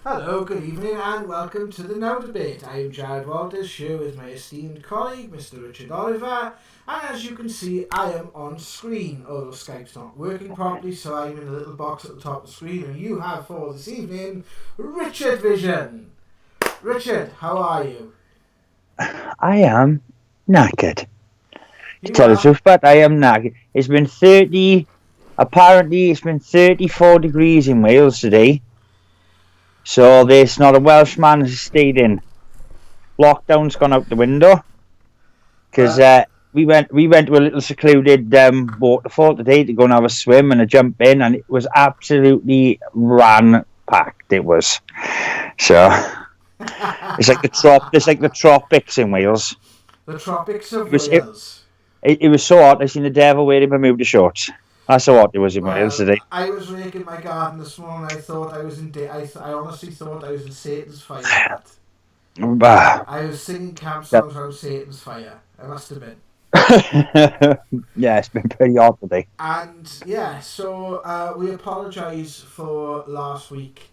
Hello, good evening and welcome to the Now Debate. I am Jared Walters, here with my esteemed colleague, Mr. Richard Oliver, and as you can see, I am on screen, although Skype's not working properly, so I'm in a little box at the top of the screen, and you have for this evening, Richard Vision. Richard, how are you? I am knackered. To tell the truth, but I am knackered. It's been 34 degrees in Wales today. So there's not a Welshman has stayed in. Lockdown's gone out the window. Because we went to a little secluded waterfall today to go and have a swim and a jump in, and it was absolutely ran-packed. It was. So it's like the tropics in Wales. The tropics of Wales. It was so hot. I seen the devil wearing Bermuda shorts. That's how hot it was in Wales today. I was raking my garden this morning. I thought I was I honestly thought I was in Satan's fire. I was singing camp songs around Satan's fire. I must have been. Yeah, it's been pretty hot today. And yeah, so we apologise for last week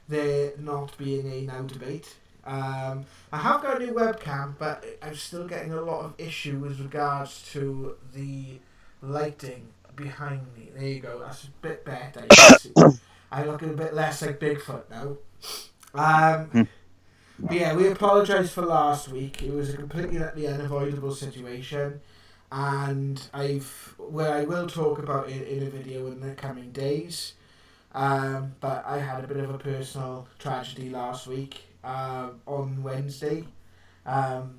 there not being a Now Debate. I have got a new webcam, but I'm still getting a lot of issue with regards to the lighting behind me. There you go, that's a bit better. I'm looking a bit less like Bigfoot now. But yeah, we apologise for last week. It was a completely unavoidable situation, and I will talk about it in a video in the coming days. But I had a bit of a personal tragedy last week on Wednesday,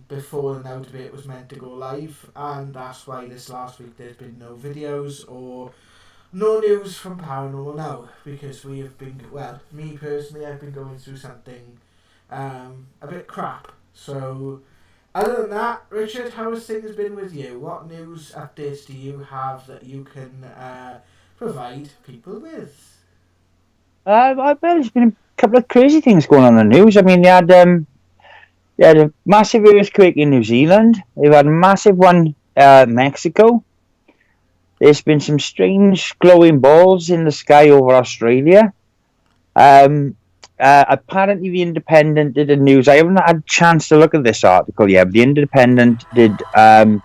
before the Now Debate was meant to go live, and that's why this last week there's been no videos or no news from Paranormal Now, because we have been, well, me personally, I've been going through something a bit crap. So other than that, Richard, how has things been with you? What news updates do you have that you can provide people with? There's been a couple of crazy things going on in the news. I mean, they had a massive earthquake in New Zealand. They've had a massive one in Mexico. There's been some strange glowing balls in the sky over Australia. Apparently, The Independent did a news. I haven't had a chance to look at this article yet, but The Independent did a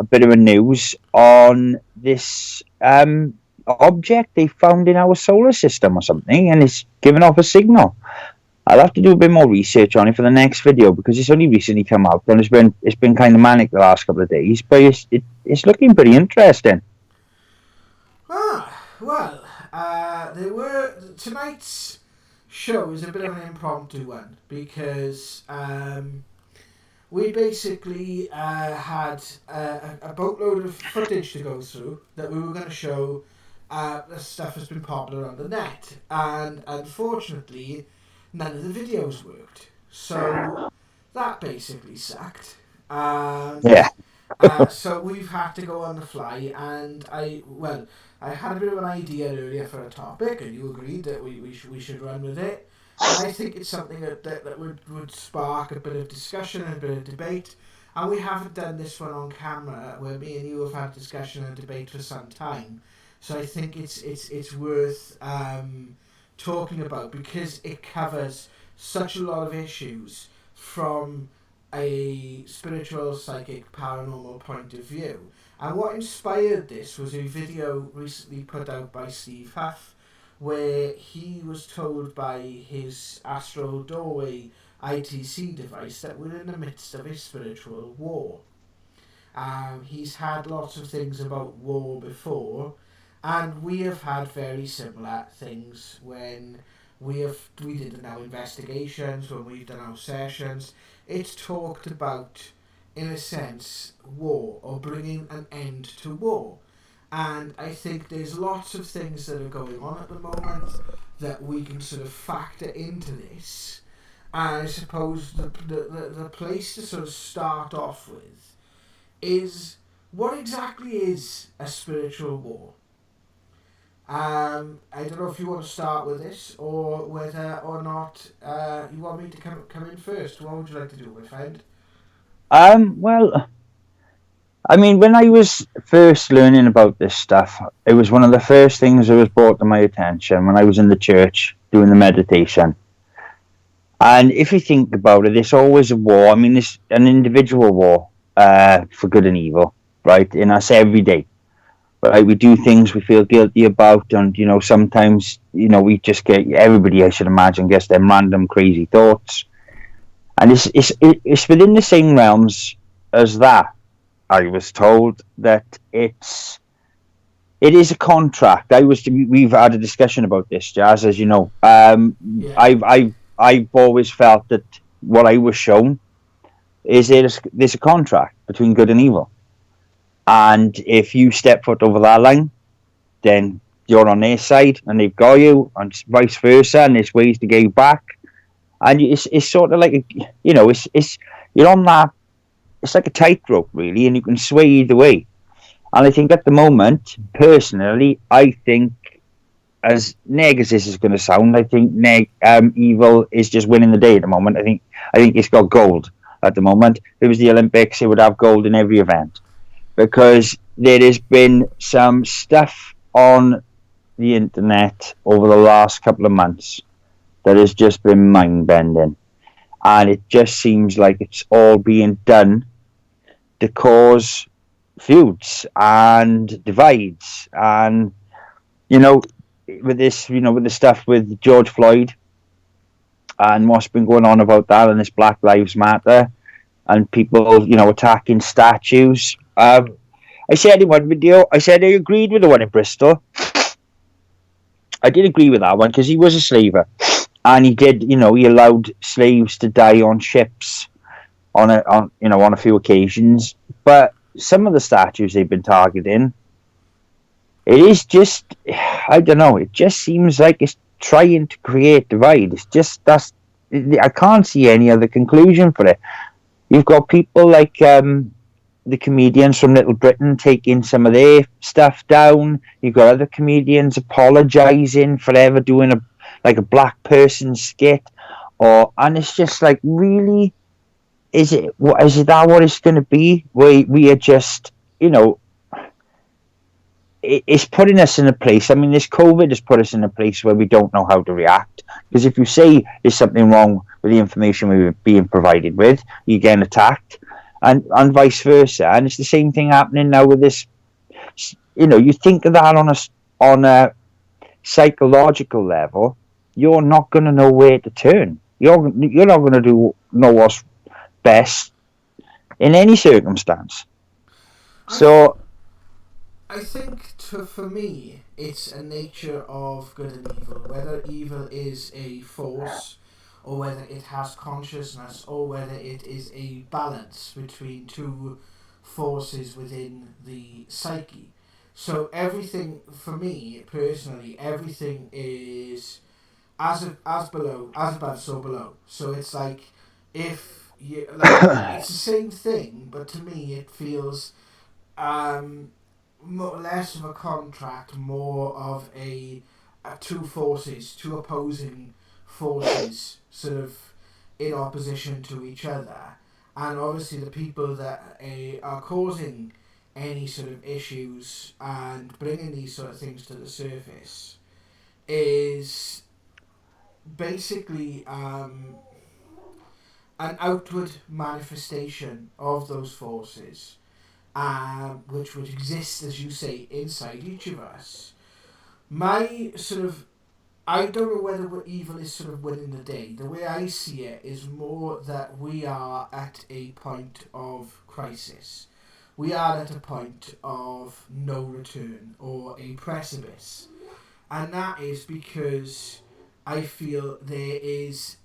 bit of a news on this object they found in our solar system or something, and it's given off a signal. I'll have to do a bit more research on it for the next video, because it's only recently come out, and it's been kind of manic the last couple of days, but it's looking pretty interesting. Well, tonight's show is a bit of an impromptu one, because we basically had a boatload of footage to go through that we were going to show. The stuff has been popular on the net, and unfortunately none of the videos worked, so that basically sucked. So we've had to go on the fly, and I had a bit of an idea earlier for a topic, and you agreed that we should run with it. And I think it's something that would spark a bit of discussion and a bit of debate, and we haven't done this one on camera, where me and you have had discussion and debate for some time. So I think it's worth talking about, because it covers such a lot of issues from a spiritual, psychic, paranormal point of view. And what inspired this was a video recently put out by Steve Huff, where he was told by his astral doorway ITC device that we're in the midst of a spiritual war. He's had lots of things about war before, and we have had very similar things when we did our investigations, when we've done our sessions. It's talked about, in a sense, war, or bringing an end to war. And I think there's lots of things that are going on at the moment that we can sort of factor into this. And I suppose the place to sort of start off with is what exactly is a spiritual war? I don't know if you want to start with this or whether or not you want me to come in first. What would you like to do, my friend? Well, I mean, when I was first learning about this stuff, it was one of the first things that was brought to my attention when I was in the church doing the meditation. And if you think about it, it's always a war. I mean, it's an individual war for good and evil, right? In us every day, right? We do things we feel guilty about, and sometimes we just get everybody. I should imagine gets them random crazy thoughts, and it's within the same realms as that. I was told that it is a contract. We've had a discussion about this, Jazz, as you know. Yeah. I've always felt that what I was shown is there's a contract between good and evil, and if you step foot over that line, then you're on their side, and they've got you, and vice versa, and there's ways to get you back, and it's sort of like it's you're on that. It's like a tightrope, really, and you can sway either way. And I think at the moment, personally, I think, as neg as this is going to sound, I think evil is just winning the day at the moment. I think it's got gold at the moment. If it was the Olympics, it would have gold in every event because there has been some stuff on the internet over the last couple of months that has just been mind bending, and it just seems like it's all being done to cause feuds and divides, and you know with this, with the stuff with George Floyd and what's been going on about that, and this Black Lives Matter, and people, attacking statues. I said in one video, I said I agreed with the one in Bristol. I did agree with that one because he was a slaver, and he did, he allowed slaves to die on ships on a few occasions. But some of the statues they've been targeting, it is just, I don't know. It just seems like it's trying to create divide. It's just I can't see any other conclusion for it. You've got people like the comedians from Little Britain taking some of their stuff down. You've got other comedians apologising for ever doing a black person skit, and it's just like, really, is it that what it's going to be? We are just, it's putting us in a place. I mean, this COVID has put us in a place where we don't know how to react. Because if you say there's something wrong with the information we're being provided with, you get attacked, and vice versa. And it's the same thing happening now with this. You think of that on a psychological level, you're not going to know where to turn. You're not going to know what's best in any circumstance. So I think for me, it's a nature of good and evil. Whether evil is a force, or whether it has consciousness, or whether it is a balance between two forces within the psyche. So everything, for me personally, everything is as below, as above, so below. So it's like, if you like, it's the same thing, but to me it feels um less of a contract, more of a two forces, two opposing forces, sort of in opposition to each other. And obviously, the people that are causing any sort of issues and bringing these sort of things to the surface is basically an outward manifestation of those forces, which would exist, as you say, inside each of us. My sort of, I don't know whether evil is sort of winning the day. The way I see it is more that we are at a point of crisis. We are at a point of no return, or a precipice. And that is because I feel there is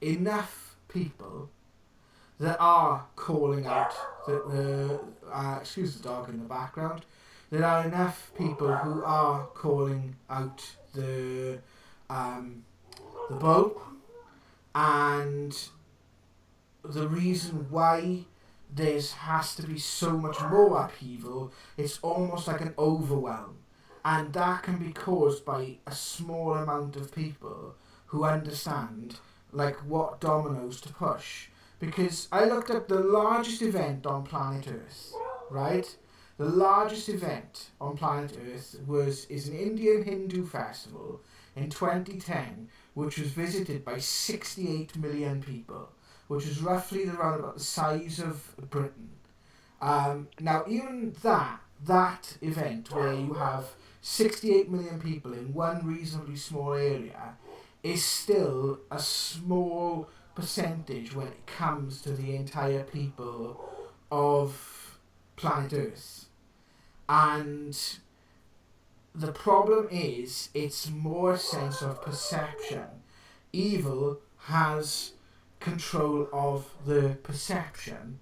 enough people that are calling out that excuse the dog in the background. There are enough people who are calling out the bull, and the reason why there has to be so much more upheaval. It's almost like an overwhelm, and that can be caused by a small amount of people who understand like what dominoes to push. Because I looked up the largest event on planet Earth, right? The largest event on planet Earth is an Indian Hindu festival in 2010, which was visited by 68 million people, which is roughly around about the size of Britain. Now, even that event where you have 68 million people in one reasonably small area is still a small percentage when it comes to the entire people of planet Earth. And the problem is, it's more a sense of perception. Evil has control of the perception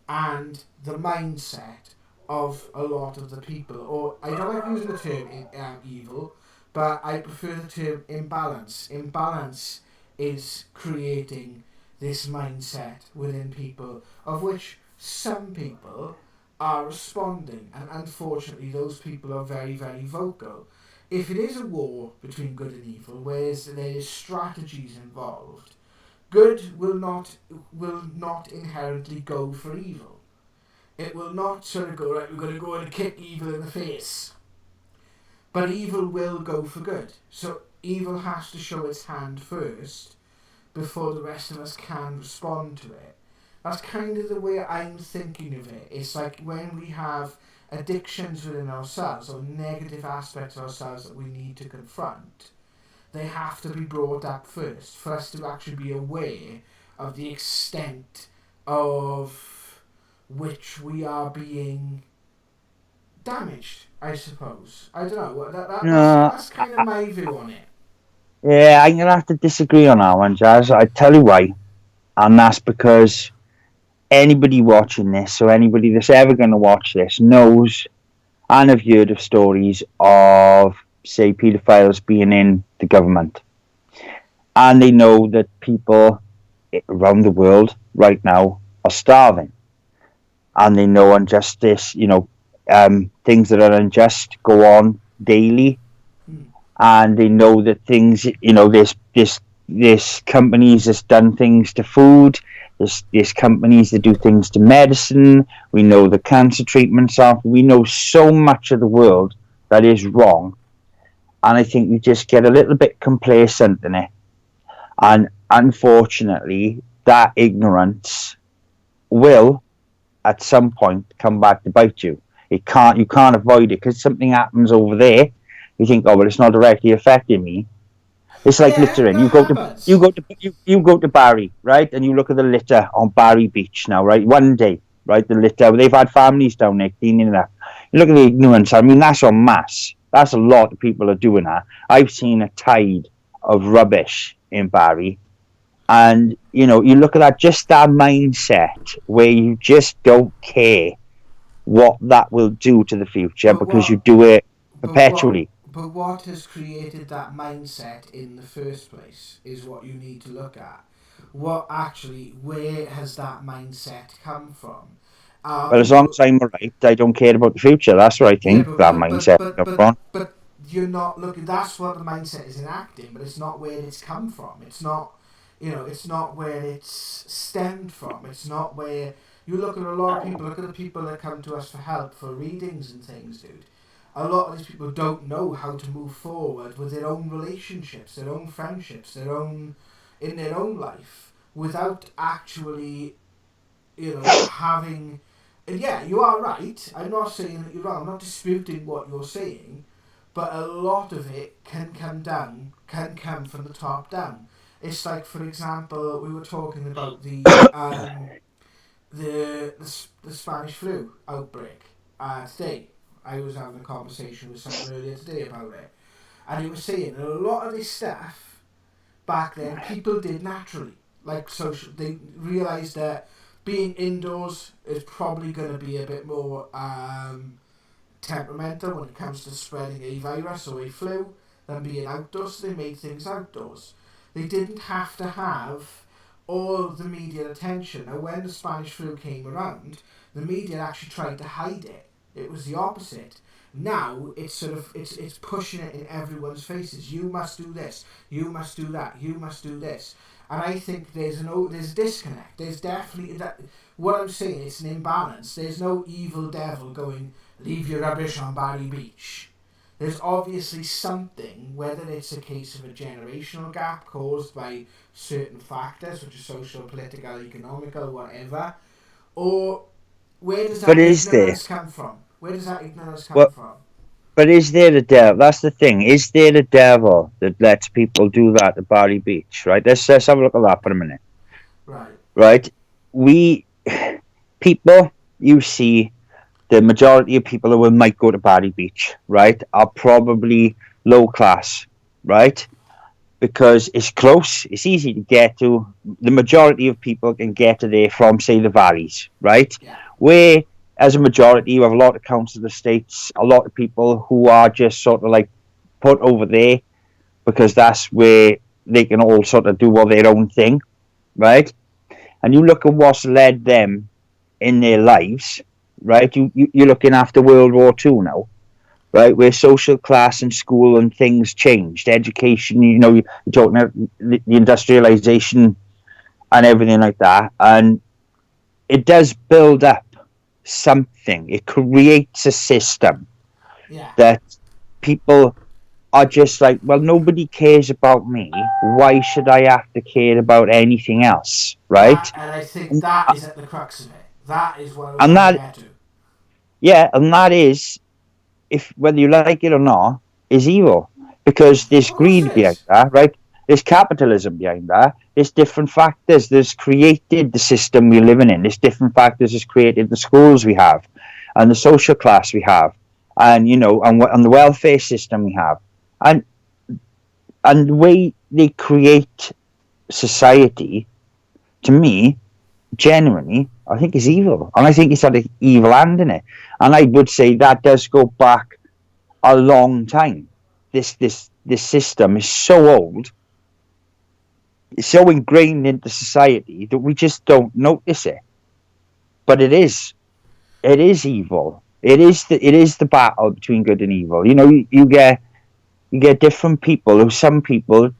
and the mindset of a lot of the people. Or I don't like using the term evil, but I prefer the term imbalance. Imbalance is creating this mindset within people, of which some people are responding, and unfortunately those people are very, very vocal. If it is a war between good and evil, where there is strategies involved, good will not inherently go for evil. It will not sort of go, right, we're going to go and kick evil in the face. But evil will go for good. So evil has to show its hand first before the rest of us can respond to it. That's kind of the way I'm thinking of it. It's like when we have addictions within ourselves or negative aspects of ourselves that we need to confront, they have to be brought up first for us to actually be aware of the extent of which we are being damaged, I suppose. I don't know. That's kind of my view on it. Yeah, I'm gonna have to disagree on that one, Jazz. I tell you why, and that's because anybody watching this or anybody that's ever going to watch this knows and have heard of stories of, say, paedophiles being in the government, and they know that people around the world right now are starving, and they know injustice, things that are unjust go on daily, and they know that things, there's companies that's done things to food. There's companies that do things to medicine. We know the cancer treatments are. We know so much of the world that is wrong, and I think we just get a little bit complacent in it. And unfortunately, that ignorance will, at some point, come back to bite you. You can't avoid it because something happens over there. You think, oh well, it's not directly affecting me. It's like littering. You go to Barry, right, and you look at the litter on Barry Beach now, right. One day, right, the litter. They've had families down there cleaning it up. You look at the ignorance. I mean, that's en masse. That's a lot of people are doing that. I've seen a tide of rubbish in Barry, and you look at that, just that mindset where you just don't care what that will do to the future because you do it perpetually. But what has created that mindset in the first place is what you need to look at. Where has that mindset come from? Well, as long as I'm right, I don't care about the future. That's what I think. That mindset. But you're not looking. That's what the mindset is enacting, but it's not where it's come from. It's not, it's not where it's stemmed from. It's not where you look at a lot of people. Look at the people that come to us for help, for readings and things, dude. A lot of these people don't know how to move forward with their own relationships, their own friendships, in their own life, without actually, having. And yeah, you are right. I'm not saying that you're wrong. I'm not disputing what you're saying, but a lot of it can come from the top down. It's like, for example, we were talking about the Spanish flu outbreak today. I was having a conversation with someone earlier today about it, and he was saying that a lot of this stuff back then people did naturally, like social. They realised that being indoors is probably going to be a bit more temperamental when it comes to spreading a virus or a flu than being outdoors. So they made things outdoors. They didn't have to have all the media attention. Now, when the Spanish flu came around, the media actually tried to hide it. It was the opposite. Now it's sort of it's pushing it in everyone's faces. You must do this. You must do that. You must do this. And I think there's there's a disconnect. There's definitely that. What I'm saying, it's an imbalance. There's no evil devil going, leave your rubbish on Barry Beach. There's obviously something, whether it's a case of a generational gap caused by certain factors, such as social, political, economical, whatever, or where does that But is there? ignorance come from? Where does that ignorance come Well, from? but is there a devil? That's the thing. Is there a devil that lets people do that at Bali Beach? Right. Let's have a look at that for a minute. Right. Right. People, you see, the majority of people who might go to Bali Beach, right, are probably low class, right? Because it's close, it's easy to get to. The majority of people can get to there from, say, the valleys, right? Yeah. Where, as a majority, you have a lot of council estates, a lot of people who are just sort of like put over there because that's where they can all sort of do all their own thing, right? And you look at what's led them in their lives, right? You're looking after World War II now, right? Where social class and school and things changed. Education, you're talking about the industrialization and everything like that. And it does build up something. It creates a system that people are just like, well, nobody cares about me. Why should I have to care about anything else, right? And I think that is at the crux of it. That is what I was And trying to get to. Yeah, and that is, if whether you like it or not, is evil. Because there's greed behind that, right? There's capitalism behind that. There's different factors. There's created the system we're living in. There's different factors that's created the schools we have and the social class we have and, and the welfare system we have. And the way they create society, to me, genuinely, I think is evil. And I think it's had an evil hand in it. And I would say that does go back a long time. This system is so old, it's so ingrained into society that we just don't notice it. But it is evil. It is the battle between good and evil. You get different people who, some people,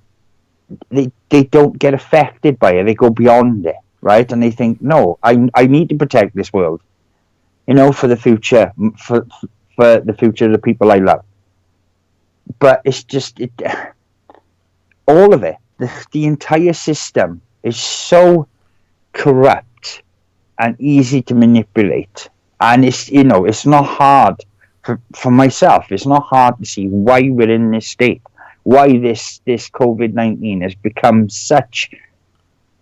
they don't get affected by it. They go beyond it, right? And they think, no, I need to protect this world, for the future, for the future of the people I love. But it's just all of it. The entire system is so corrupt and easy to manipulate, and it's not hard for myself. It's not hard to see why we're in this state. Why this COVID-19 has become such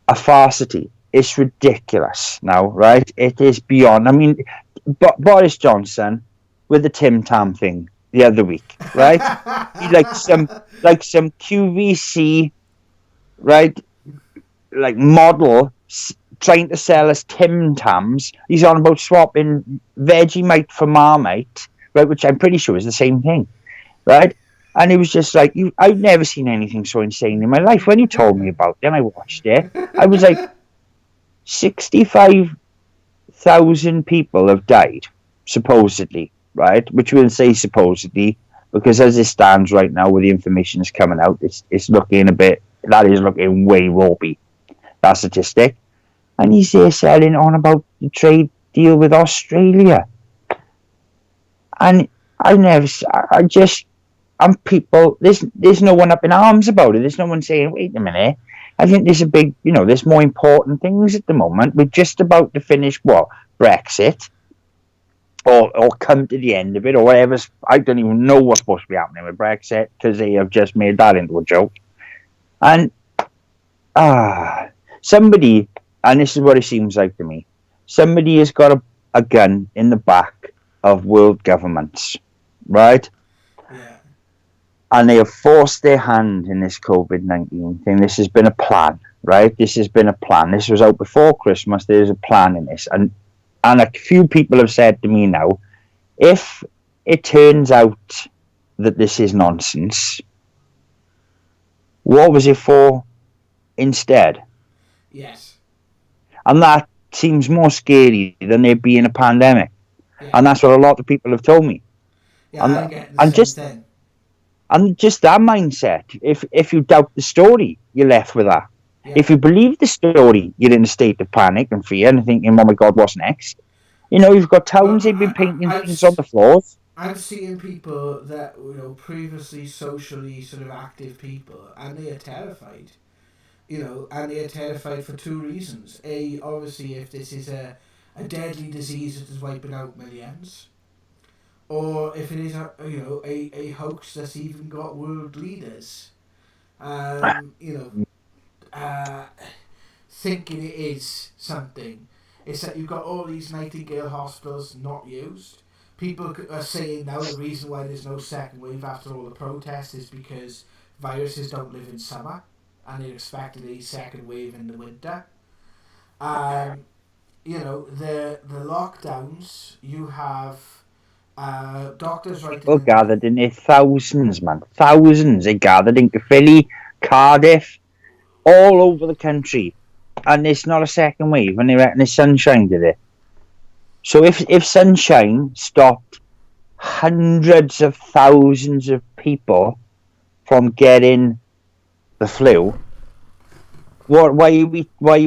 a farcity. It's ridiculous now, right? It is beyond. I mean, Boris Johnson with the Tim Tam thing the other week, right? He like some QVC, right? Like model trying to sell us Tim Tams. He's on about swapping Vegemite for Marmite, right? Which I'm pretty sure is the same thing, right? And it was just like, I've never seen anything so insane in my life. When you told me about it and I watched it, I was like, 65,000 people have died, supposedly, right? Which we'll say supposedly, because as it stands right now, with the information that's coming out, it's looking that is looking way ropey, that statistic. And he's there selling on about the trade deal with Australia. And and people, there's no one up in arms about it. There's no one saying, wait a minute, I think there's a big, there's more important things at the moment. We're just about to finish, Brexit, or come to the end of it, or whatever. I don't even know what's supposed to be happening with Brexit, because they have just made that into a joke. And, somebody, and this is what it seems like to me, somebody has got a gun in the back of world governments, right? Yeah. And they have forced their hand in this COVID-19 thing. This has been a plan, right? This has been a plan. This was out before Christmas. There's a plan in this. And a few people have said to me now, if it turns out that this is nonsense, what was it for instead? Yes. And that seems more scary than there being a pandemic. Yeah. And that's what a lot of people have told me. Yeah, And I'm getting the and same just thing. and just that mindset. If you doubt the story, you're left with that. Yeah. If you believe the story, you're in a state of panic and fear and thinking, "Oh my God, what's next?" You know, you've got Well, towns they've been painting things on the floors. I'm seeing people that previously socially sort of active people, and they are terrified. And they are terrified for two reasons. A, obviously, if this is a deadly disease that is wiping out millions, or if it is a hoax that's even got world leaders, you know, uh, thinking it is something. It's that you've got all these Nightingale hospitals not used. People are saying now the reason why there's no second wave after all the protests is because viruses don't live in summer, and they're expecting a second wave in the winter. Um, the lockdowns. You have doctors writing People in. gathered in their thousands, man. Thousands. They gathered into Philly, Cardiff, all over the country. And it's not a second wave, and they reckon it's sunshine did it. So if sunshine stopped hundreds of thousands of people from getting the flu, why are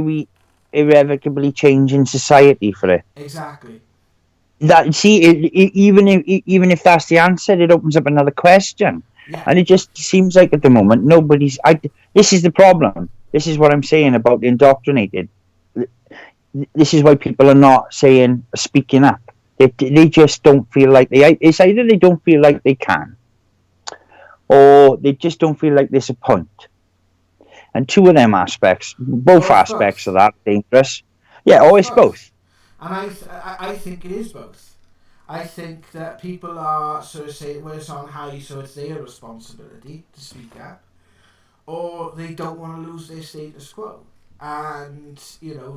we irrevocably changing society for it? Exactly. That see, even if that's the answer, it opens up another question, Yeah. and it just seems like at the moment nobody's. This is the problem. This is what I'm saying about the indoctrinated. This is why people are not speaking up. They just don't feel like it's either they don't feel like they can, or they just don't feel like there's a point. And two of them aspects, both Or it's aspects both. of that dangerous. Yeah, Or or it's it's both. both. And I think it is both. I think that people are sort of saying, well, it's on high, so it's their responsibility to speak up, or they don't want to lose their status quo. And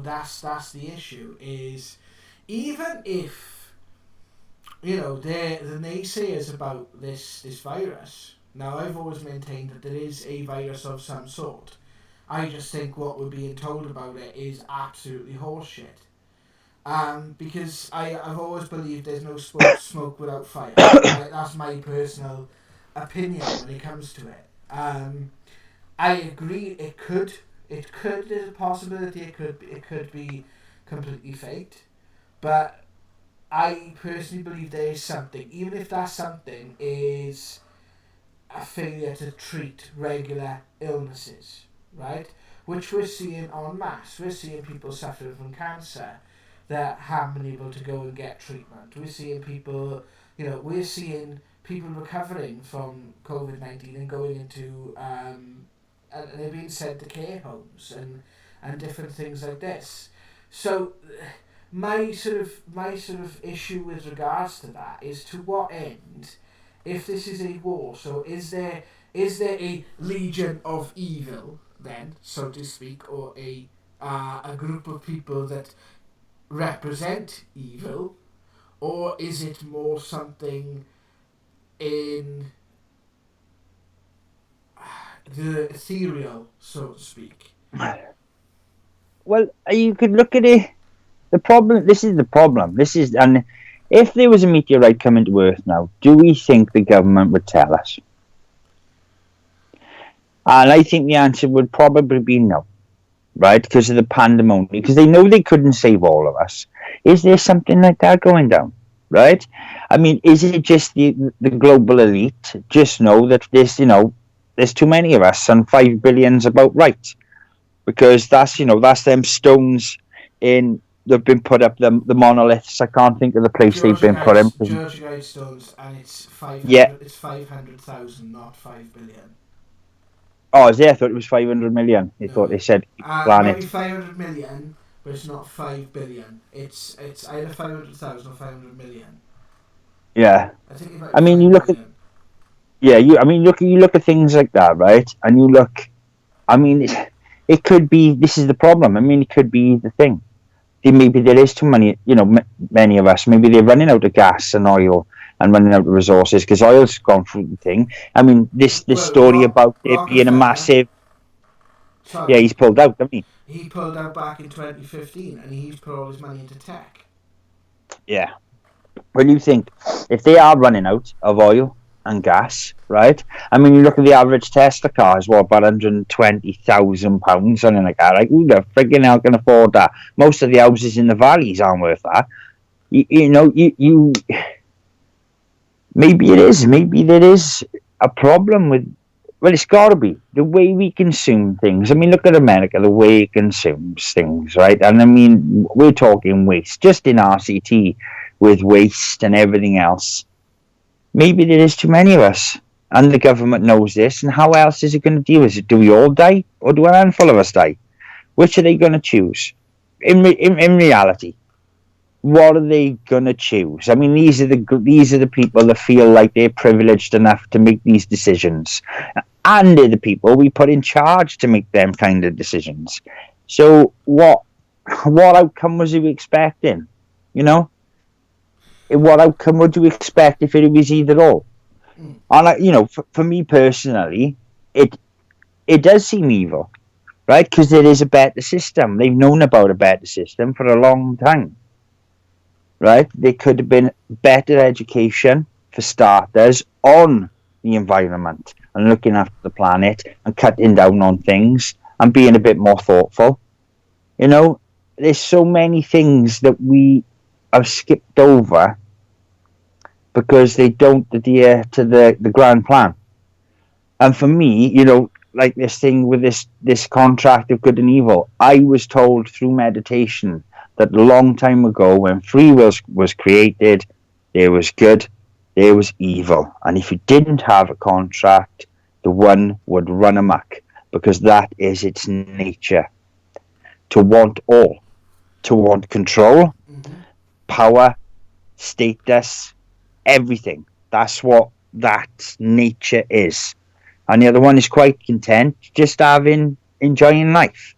that's the issue. Is even if they're the naysayers about this virus. Now, I've always maintained that there is a virus of some sort. I just think what we're being told about it is absolutely horseshit. Because I've always believed there's no smoke without fire. That's my personal opinion when it comes to it. I agree. There's a possibility. It could be completely faked, but I personally believe there is something. Even if that something is a failure to treat regular illnesses, right? Which we're seeing en masse. We're seeing people suffering from cancer that haven't been able to go and get treatment. We're seeing people recovering from COVID-19 and going into and they're being sent to care homes and different things like this. So my sort of issue with regards to that is to what end, if this is a war. So is there a legion of evil then, so to speak, or a group of people that represent evil, or is it more something in the ethereal, so to speak? Well, you could look at it. The problem. This is the problem. And if there was a meteorite coming to Earth now, do we think the government would tell us? And I think the answer would probably be no, right? Because of the pandemonium. Because they know they couldn't save all of us. Is there something like that going down? Right? I mean, is it just the global elite just know that there's too many of us and 5 billion's about right? Because that's them stones in they've been put up the monoliths. I can't think of the place they've been put in. Georgia Guidestones, and it's Yeah. 500. It's 500,000, not 5 billion. Oh, is there? I thought it was 500 million. I thought No, they said it might be planet. 500 million, but it's not 5 billion. It's either 500,000 or 500 million. Yeah. I think it might I be mean, you five look at billion. you look at things like that, right? And you look. I mean, it could be. This is the problem. I mean, it could be the thing. Maybe there is too many. Many of us. Maybe they're running out of gas and oil and running out of resources because oil's gone through the thing. I mean, this Well, story about it being a Rockefeller. massive. Yeah, Sorry, he's pulled out, hasn't he? he pulled out back in 2015, and he's put all his money into tech. Yeah. When you think, if they are running out of oil and gas, right? I mean, you look at the average Tesla car is what, about £120,000, something like that. Like, who the friggin' hell can afford that? Most of the houses in the valleys aren't worth that. You maybe it is. Maybe there is a problem with. Well, it's got to be the way we consume things. I mean, look at America, the way it consumes things, right? And I mean, we're talking waste just in RCT with waste and everything else. Maybe there is too many of us, and the government knows this. And how else is it going to deal with it? Do we all die, or do a handful of us die? Which are they going to choose? In reality, what are they gonna choose? I mean, these are the people that feel like they're privileged enough to make these decisions, and they're the people we put in charge to make them kind of decisions. So what outcome was you expecting? You know, what outcome would you expect if it was either or? Mm. And for me personally, it does seem evil, right? Because there is a better system. They've known about a better system for a long time. Right? There could have been better education for starters on the environment and looking after the planet and cutting down on things and being a bit more thoughtful. There's so many things that we have skipped over because they don't adhere to the grand plan. And for me, like this thing with this contract of good and evil, I was told through meditation that a long time ago when free will was created, there was good, there was evil. And if you didn't have a contract, the one would run amok because that is its nature. To want all, to want control, power, status, everything. That's what that nature is. And the other one is quite content, just enjoying life.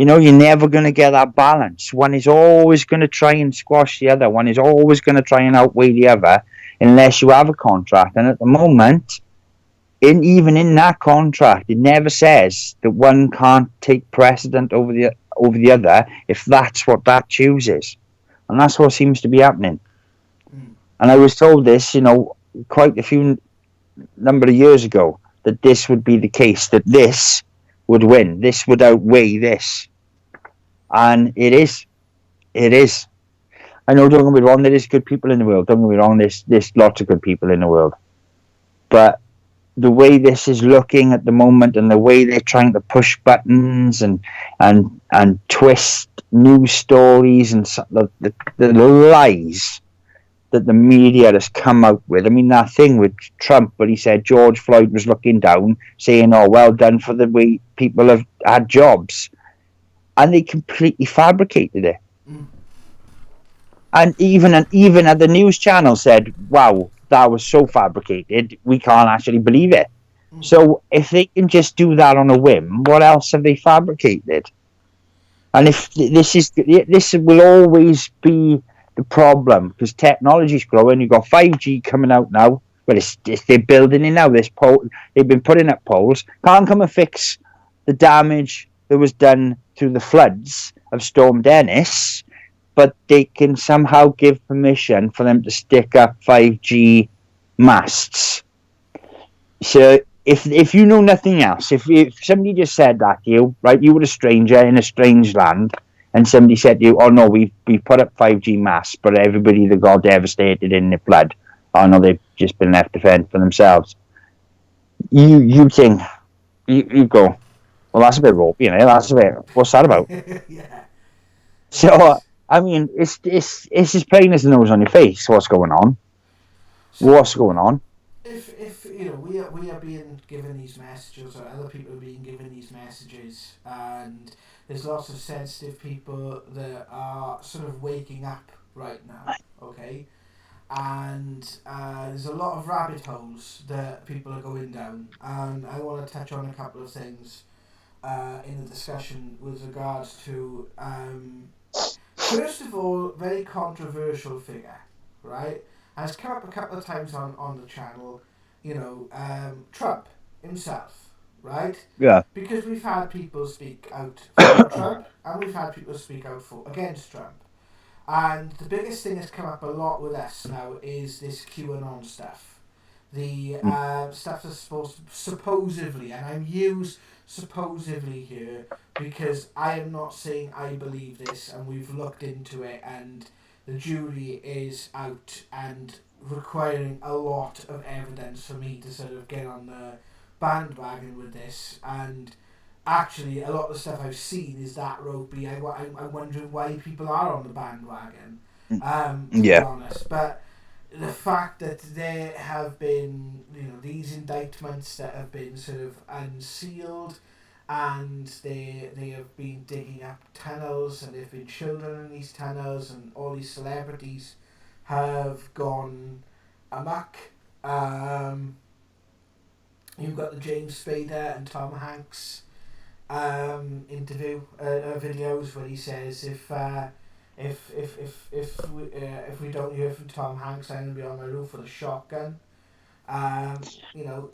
You're never going to get that balance. One is always going to try and squash the other. One is always going to try and outweigh the other unless you have a contract. And at the moment, even in that contract, it never says that one can't take precedent over the other if that's what that chooses. And that's what seems to be happening. And I was told this, quite a few number of years ago, that this would be the case, that this would win. This would outweigh this. And it is. It is. I know, don't get me wrong, there is good people in the world. Don't get me wrong, there's lots of good people in the world. But the way this is looking at the moment and the way they're trying to push buttons and twist news stories and the lies that the media has come out with. I mean, that thing with Trump where he said George Floyd was looking down, saying, "Oh, well done for the way people have had jobs," and they completely fabricated it. And even at the news channel said, "Wow, that was so fabricated, we can't actually believe it." So if they can just do that on a whim, what else have they fabricated? And if this will always be the problem, because technology's growing. You've got 5G coming out now. Well, they're building it now. They've been putting up poles. Can't come and fix the damage that was done through the floods of Storm Dennis, but they can somehow give permission for them to stick up 5G masts. So if you know nothing else, if somebody just said that to you, right, you were a stranger in a strange land, and somebody said to you, "Oh no, we put up 5G masts, but everybody that got devastated in the flood, oh no, they've just been left to fend for themselves." You think, you go, "Well, that's a bit ropey, what's that about?" Yeah. So I mean, it's as plain as the nose on your face. What's going on? What's going on? If we are being given these messages, or other people are being given these messages, and there's lots of sensitive people that are sort of waking up right now, okay? And there's a lot of rabbit holes that people are going down, and I want to touch on a couple of things in the discussion with regards to, first of all, very controversial figure, right? Has come up a couple of times on the channel, Trump himself, right? Yeah. Because we've had people speak out for Trump and we've had people speak out for against Trump. And the biggest thing that's come up a lot with us now is this QAnon stuff. The stuff that's supposedly, and I'm used supposedly here because I am not saying I believe this, and we've looked into it, and the jury is out and requiring a lot of evidence for me to sort of get on the bandwagon with this. And actually, a lot of the stuff I've seen is that ropey. I'm wondering why people are on the bandwagon, to be Yeah. honest. But the fact that there have been, these indictments that have been sort of unsealed, and they have been digging up tunnels, and there have been children in these tunnels, and all these celebrities have gone amok. You've got the James Spader and Tom Hanks interview videos where he says if we don't hear from Tom Hanks, I'm gonna be on my roof with a shotgun. You know,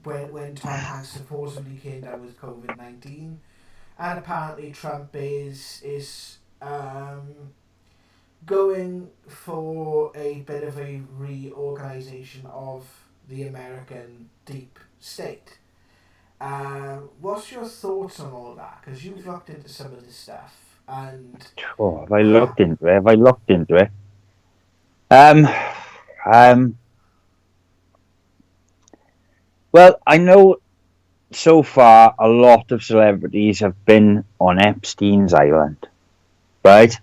when Tom Hanks supposedly came down with COVID-19, and apparently Trump is going for a bit of a reorganization of the American deep state. What's your thoughts on all that? Because you've looked into some of this stuff, and Oh, have I looked into it? Have I looked into it? Um, um. Well, I know so far a lot of celebrities have been on Epstein's island, right?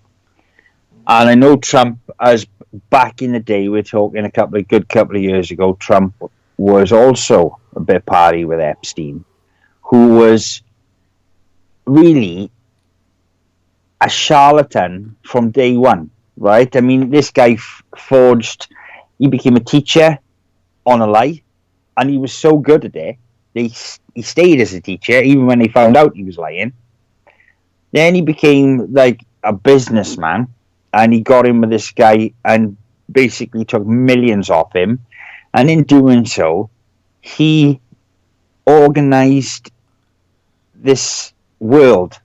And I know Trump, as back in the day, we're talking a couple of years ago, Trump was also a bit party with Epstein, who was really a charlatan from day one, right? I mean, this guy forged, he became a teacher on a lie, and he was so good at it, he stayed as a teacher, even when they found out he was lying. Then he became like a businessman, and he got in with this guy and basically took millions off him. And in doing so, he organized this world.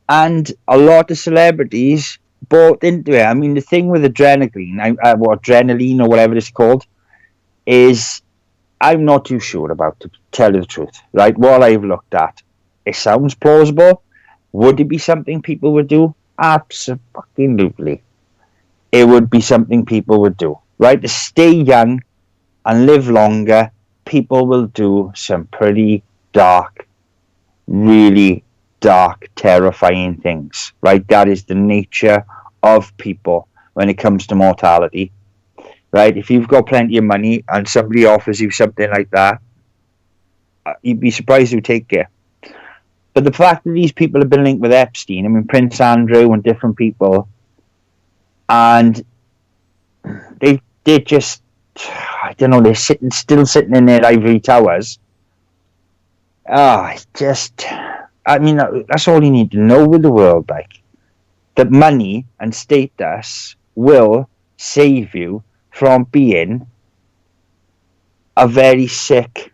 And a lot of celebrities bought into it. I mean, the thing with adrenaline or whatever it's called, is I'm not too sure about, to tell you the truth. Right? What I've looked at, it sounds plausible. Would it be something people would do? Absolutely. It would be something people would do. Right? To stay young and live longer, people will do some pretty dark, really dark, terrifying things. Right? That is the nature of people when it comes to mortality. Right? If you've got plenty of money and somebody offers you something like that, you'd be surprised who take it. But the fact that these people have been linked with Epstein, I mean, Prince Andrew and different people, and they're just, I don't know, they're still sitting in their ivory towers. I mean, that's all you need to know with the world, like, that money and status will save you from being a very sick,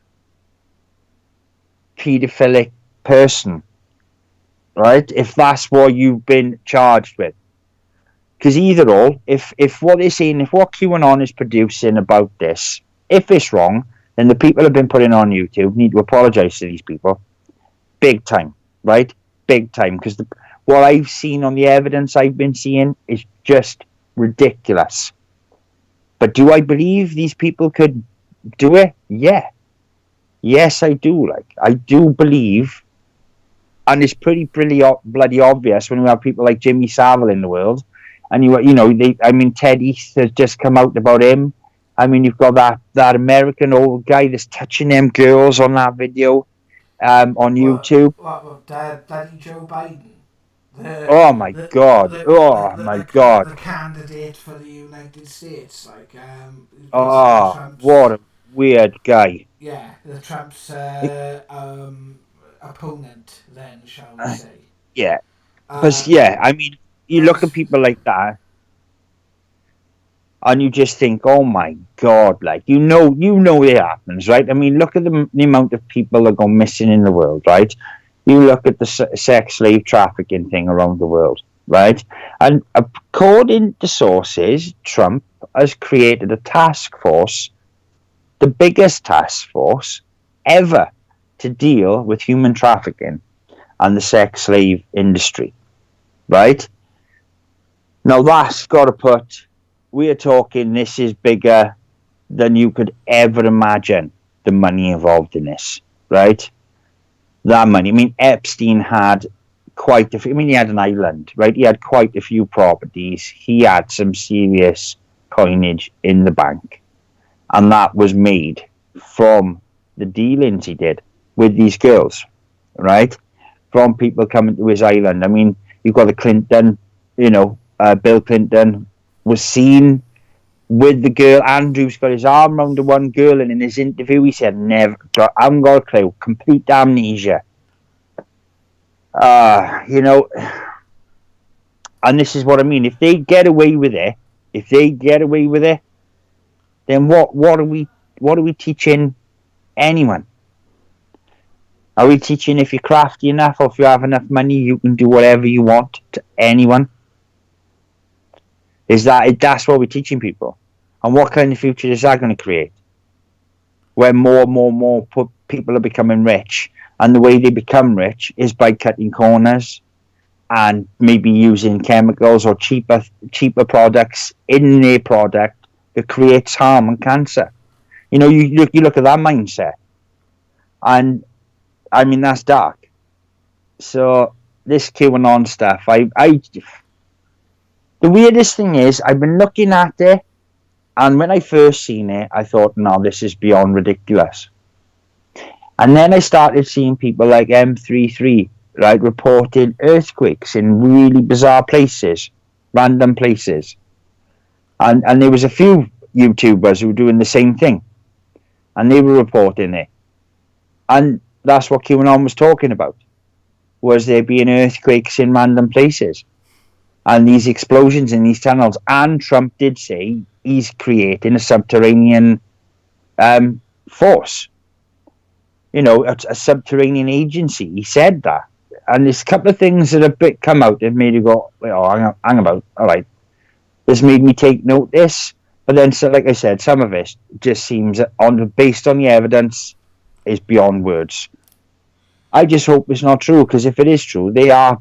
paedophilic person, right? If that's what you've been charged with. Because either or, if what they're saying, if what QAnon is producing about this, if it's wrong, then the people have been putting on YouTube need to apologise to these people. Big time, right? Big time. Because what I've seen on the evidence I've been seeing is just ridiculous. But do I believe these people could do it? Yeah. Yes, I do. Like, I do believe, and it's pretty bloody obvious when we have people like Jimmy Savile in the world, and Ted East has just come out about him. I mean, you've got that American old guy that's touching them girls on that video, on YouTube. Bloody Joe Biden, Oh my god! Oh my god! the candidate for the United States, like basically Oh, Trump's, what a weird guy! the Trump's opponent, then shall we say? Yeah, because Um, I mean, you look as at people like that. and you just think, oh my God, like, it happens, right? I mean, look at the amount of people that go missing in the world, right? You look at the sex slave trafficking thing around the world, right? And according to sources, Trump has created a task force, the biggest task force ever, to deal with human trafficking and the sex slave industry, right? Now that's got to put, we are talking, this is bigger than you could ever imagine, the money involved in this, right? That money. I mean, Epstein had quite a few, I mean, he had an island, right? He had quite a few properties. He had some serious coinage in the bank. And that was made from the dealings he did with these girls, right? From people coming to his island. I mean, you've got the Clinton, Bill Clinton was seen with the girl. Andrew's got his arm around the one girl, and in his interview he said, never, I haven't got a clue, complete amnesia. And this is what I mean. If they get away with it, then what are we teaching anyone? Are we teaching if you're crafty enough or if you have enough money, you can do whatever you want to anyone? That's what we're teaching people? And what kind of future is that going to create? Where more people are becoming rich, and the way they become rich is by cutting corners and maybe using chemicals or cheaper products in their product that creates harm and cancer. You look at that mindset, and I mean, that's dark. So this QAnon stuff, the weirdest thing is, I've been looking at it, and when I first seen it, I thought, no, this is beyond ridiculous. And then I started seeing people like M33, right, reporting earthquakes in really bizarre places, random places. And there was a few YouTubers who were doing the same thing, and they were reporting it. And that's what QAnon was talking about, was there being earthquakes in random places and these explosions in these tunnels. And Trump did say he's creating a subterranean force, a subterranean agency. He said that. And there's a couple of things that have come out that made you go, oh, hang about, all right. This made me take notice. But then, so, like I said, some of it just seems, based on the evidence, is beyond words. I just hope it's not true, because if it is true,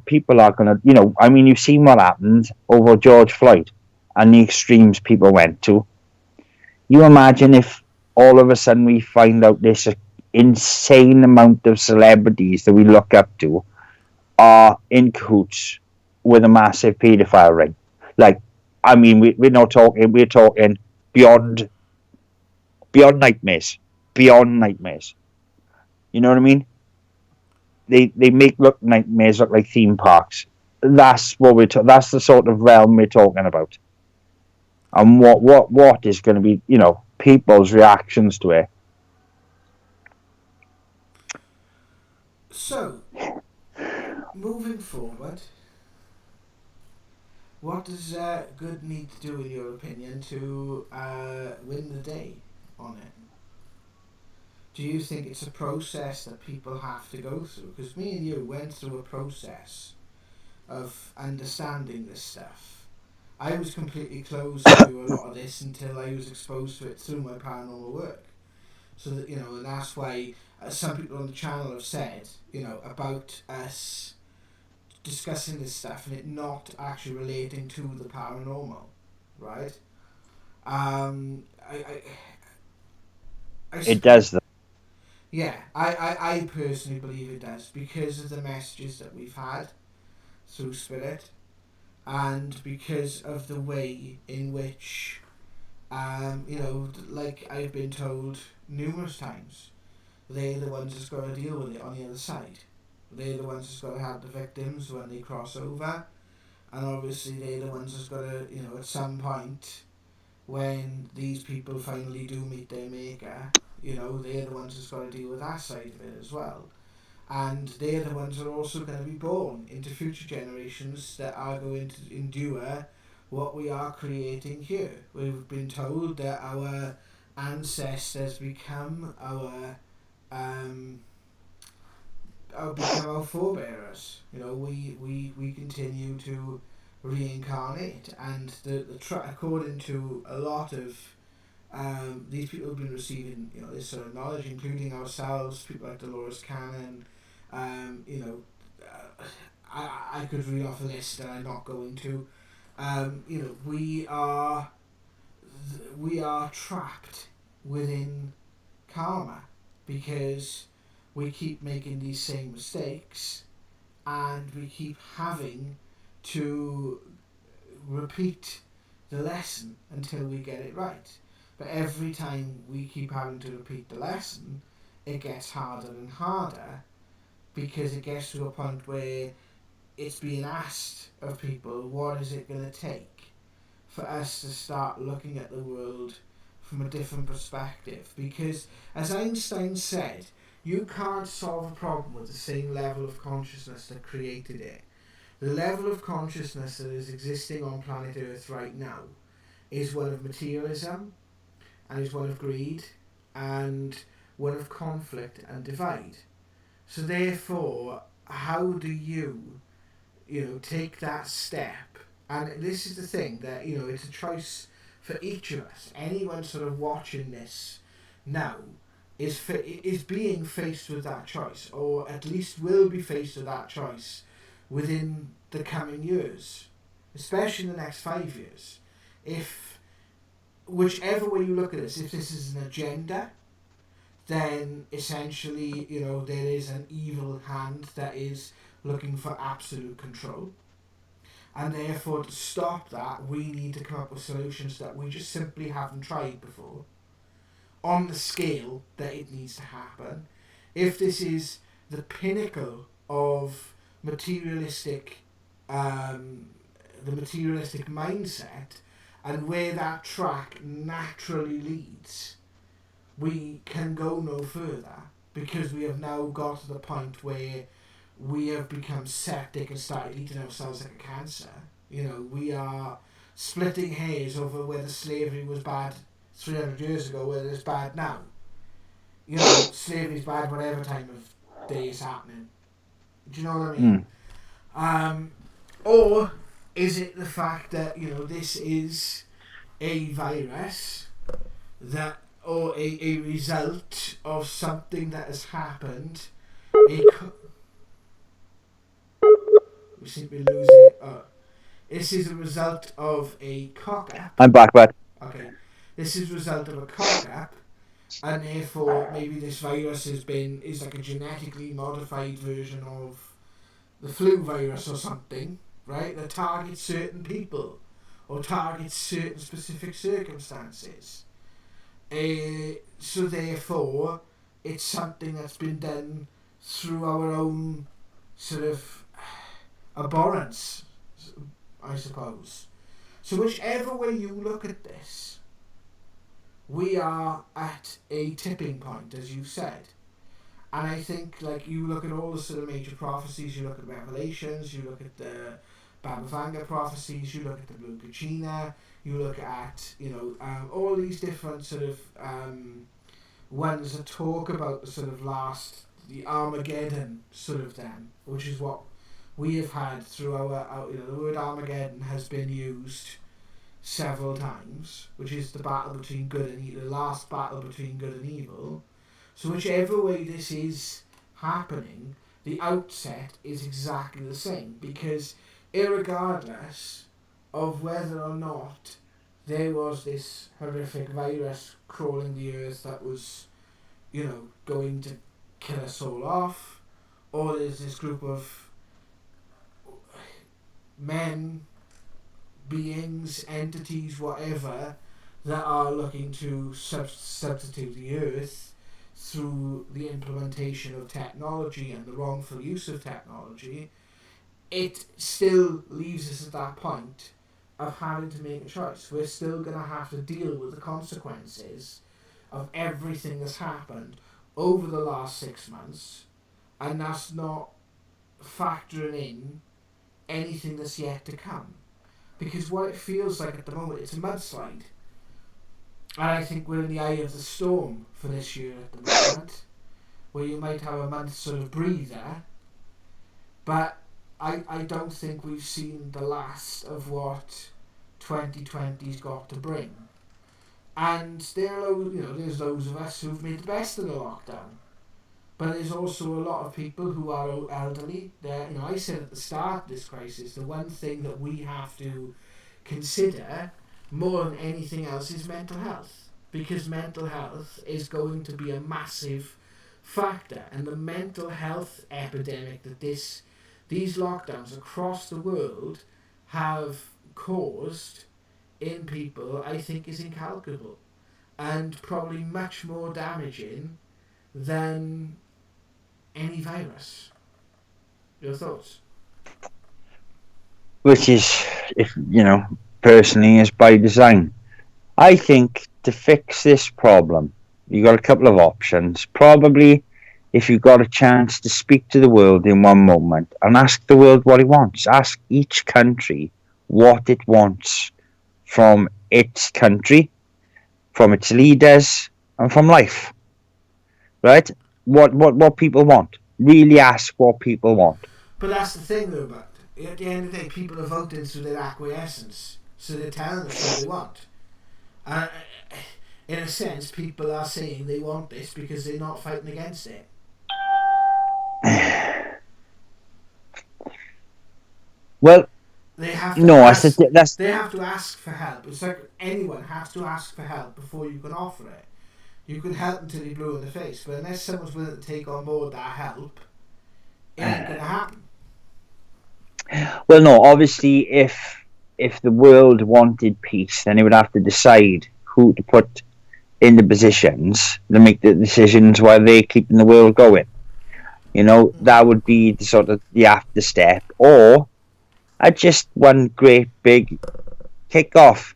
people are going to, I mean, you've seen what happened over George Floyd and the extremes people went to. You imagine if all of a sudden we find out this insane amount of celebrities that we look up to are in cahoots with a massive paedophile ring. Like, I mean, we're talking beyond nightmares. Beyond nightmares. You know what I mean? They make nightmares look like theme parks. That's what that's the sort of realm we're talking about. And what is going to be, people's reactions to it. So, moving forward, what does good need to do, in your opinion, to win the day on it? Do you think it's a process that people have to go through? Because me and you went through a process of understanding this stuff. I was completely closed to a lot of this until I was exposed to it through my paranormal work. So that, and that's why some people on the channel have said, about us discussing this stuff and it not actually relating to the paranormal, right? It does that. Yeah, I personally believe it does, because of the messages that we've had through Spirit, and because of the way in which, like I've been told numerous times, they're the ones that's got to deal with it on the other side. They're the ones that's got to help the victims when they cross over, and obviously they're the ones that's got to, at some point, when these people finally do meet their maker, they're the ones that's got to deal with that side of it as well. And they're the ones that are also going to be born into future generations that are going to endure what we are creating here. We've been told that our ancestors become our forebearers. You know, we continue to reincarnate, and according to a lot of these people have been receiving, you know, this sort of knowledge, including ourselves, people like Dolores Cannon. You know, I could read off a list that I'm not going to. You know, we are trapped within karma because we keep making these same mistakes, and we keep having to repeat the lesson until we get it right. But every time we keep having to repeat the lesson, it gets harder and harder, because it gets to a point where it's being asked of people, what is it going to take for us to start looking at the world from a different perspective? Because, as Einstein said, you can't solve a problem with the same level of consciousness that created it. The level of consciousness that is existing on planet Earth right now is one of materialism, and is one of greed, and one of conflict and divide. So therefore, how do you take that step? And this is the thing, that, you know, it's a choice for each of us. Anyone sort of watching this now is being faced with that choice, or at least will be faced with that choice within the coming years, especially in the next 5 years. If, whichever way you look at this, if this is an agenda, then essentially, you know, there is an evil hand that is looking for absolute control. And therefore, to stop that, we need to come up with solutions that we just simply haven't tried before, on the scale that it needs to happen. If this is the pinnacle of materialistic, the materialistic mindset, and where that track naturally leads, we can go no further, because we have now got to the point where we have become septic and started eating ourselves like a cancer. You know, we are splitting hairs over whether slavery was bad 300 years ago, whether it's bad now. You know, slavery's bad whatever time of day is happening. Do you know what I mean? Or is it the fact that, you know, this is a virus that, or a result of something that has happened? We seem to be losing it. This is a result of a cock-up. I'm back, but Okay. This is a result of a cock-up, and therefore maybe this virus is like a genetically modified version of the flu virus or something, right? That targets certain people or targets certain specific circumstances. So therefore, it's something that's been done through our own sort of abhorrence, I suppose. So whichever way you look at this, we are at a tipping point, as you said. And I think, like, you look at all the sort of major prophecies, you look at Revelations, you look at the Baba Vanga prophecies, you look at the Blue Kachina, you look at, you know, all these different sort of ones that talk about the sort of the Armageddon sort of them, which is what we have had through our you know, the word Armageddon has been used several times, which is the battle between good and evil, the last battle between good and evil. So whichever way this is happening, the outset is exactly the same, because irregardless of whether or not there was this horrific virus crawling the earth that was, you know, going to kill us all off, or there's this group of men, beings, entities, whatever, that are looking to substitute the earth through the implementation of technology and the wrongful use of technology, it still leaves us at that point of having to make a choice. We're still going to have to deal with the consequences of everything that's happened over the last 6 months, and that's not factoring in anything that's yet to come. Because what it feels like at the moment, it's a mudslide. And I think we're in the eye of the storm for this year at the moment, where you might have a month's sort of breather, but I don't think we've seen the last of what 2020's got to bring. And there's those of us who've made the best of the lockdown. But there's also a lot of people who are elderly. I said at the start of this crisis, the one thing that we have to consider more than anything else is mental health. Because mental health is going to be a massive factor. And the mental health epidemic that these lockdowns across the world have caused in people, I think, is incalculable. And probably much more damaging than any virus. Your thoughts? Which is, if personally, is by design. I think to fix this problem, you got a couple of options. Probably, if you got a chance to speak to the world in one moment and ask the world what it wants, ask each country what it wants from its country, from its leaders, and from life. Right? What people want. Really ask what people want. But that's the thing, though, but at the end of the day, people are voting through their acquiescence. So they're telling us what they want. And in a sense, people are saying they want this because they're not fighting against it. Well, they have to ask, they have to ask for help. It's like anyone has to ask for help before you can offer it. You can help until you're blue in the face, but unless someone's willing to take on board that help, it ain't going to happen. Well, no, obviously, if the world wanted peace, then it would have to decide who to put in the positions to make the decisions while they're keeping the world going. That would be the sort of the after step, or just one great big kick off,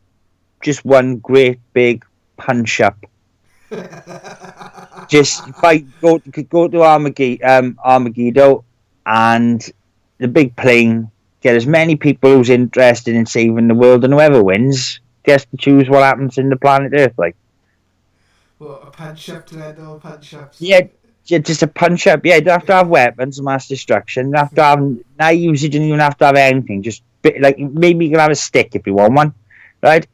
just one great big punch up. Just fight, go to Armageddon, and the big plane, get as many people who's interested in saving the world, and whoever wins gets to choose what happens in the planet Earth. Like, what, a punch up to end all punch ups? Yeah, just a punch up. Yeah, you don't have to have weapons, mass destruction. You don't have to have knives. You don't even have to have anything. Just maybe you can have a stick if you want one, right?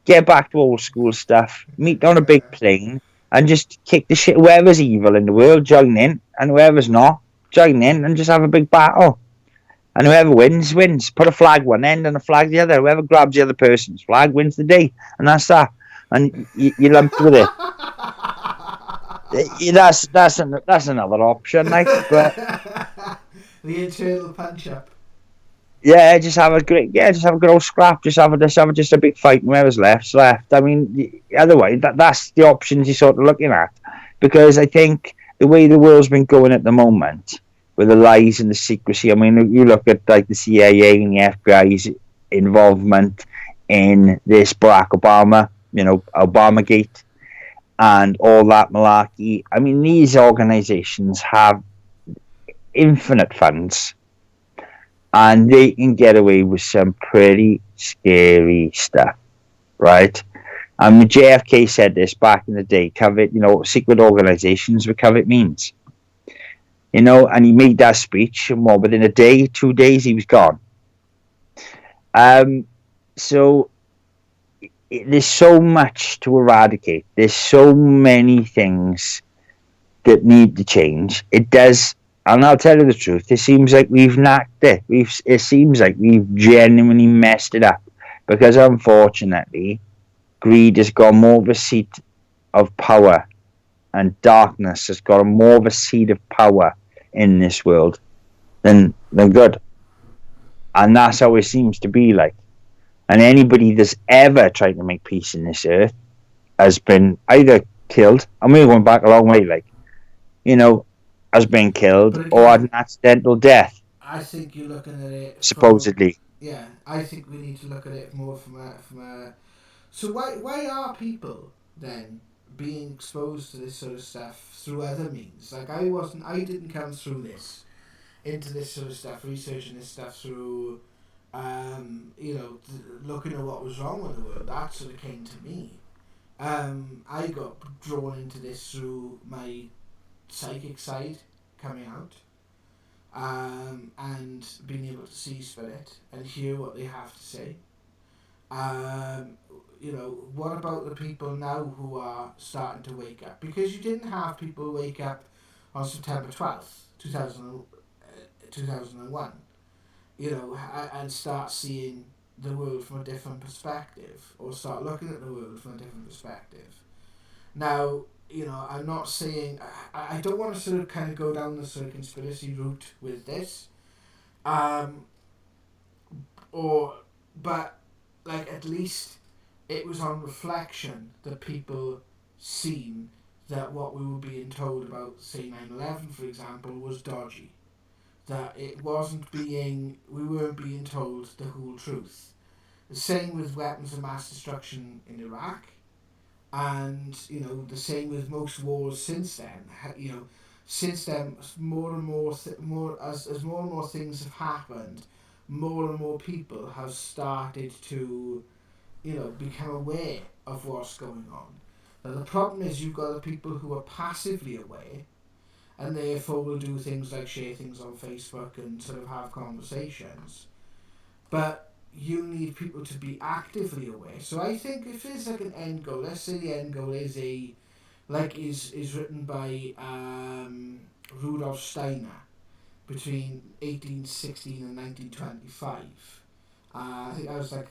Get back to old school stuff. Meet on a big plane and just kick the shit. Whoever's evil in the world, join in, and whoever's not, join in, and just have a big battle. And whoever wins, wins. Put a flag one end and a flag the other. Whoever grabs the other person's flag wins the day, and that's that. And you lumped with it. That's another option, like. But the internal punch up. Yeah, just have a good old scrap. Just have a big fight. Whoever's left's left. I mean, otherwise, that's the options you're sort of looking at, because I think the way the world's been going at the moment, with the lies and the secrecy. I mean, you look at like the CIA and the FBI's involvement in this Barack Obama, Obamagate, and all that malarkey. I mean, these organizations have infinite funds, and they can get away with some pretty scary stuff, right? I mean, JFK said this back in the day, covet, secret organizations were covet means. And he made that speech, and within a day, 2 days, he was gone. So there's so much to eradicate. There's so many things that need to change. It does, and I'll tell you the truth, it seems like we've knocked it. It seems like we've genuinely messed it up, because unfortunately, greed has got more of a seat of power, and darkness has got more of a seat of power in this world than good. And that's how it seems to be like. And anybody that's ever tried to make peace in this earth has been either killed, and we're going back a long way, has been killed, or had an accidental death. I think you're looking at it supposedly. I think we need to look at it more from a. So why are people then being exposed to this sort of stuff through other means? Like I didn't come through this, into this sort of stuff, researching this stuff through looking at what was wrong with the world, that sort of came to me. I got drawn into this through my psychic side coming out, and being able to see spirit and hear what they have to say. What about the people now who are starting to wake up? Because you didn't have people wake up on September 12th, 2001, and start seeing the world from a different perspective, or start looking at the world from a different perspective. Now, I'm not saying, I don't want to sort of kind of go down the sort of conspiracy route with this, but like at least it was on reflection that people seen that what we were being told about, say, 9/11, for example, was dodgy. That we weren't being told the whole truth. The same with weapons of mass destruction in Iraq, and the same with most wars since then. Since then, more and more as more and more things have happened, more and more people have started to become aware of what's going on. Now the problem is you've got the people who are passively aware, and therefore will do things like share things on Facebook and sort of have conversations. But you need people to be actively aware. So I think if there's like an end goal, let's say the end goal is is written by Rudolf Steiner between 1816 and 1925. I think I was like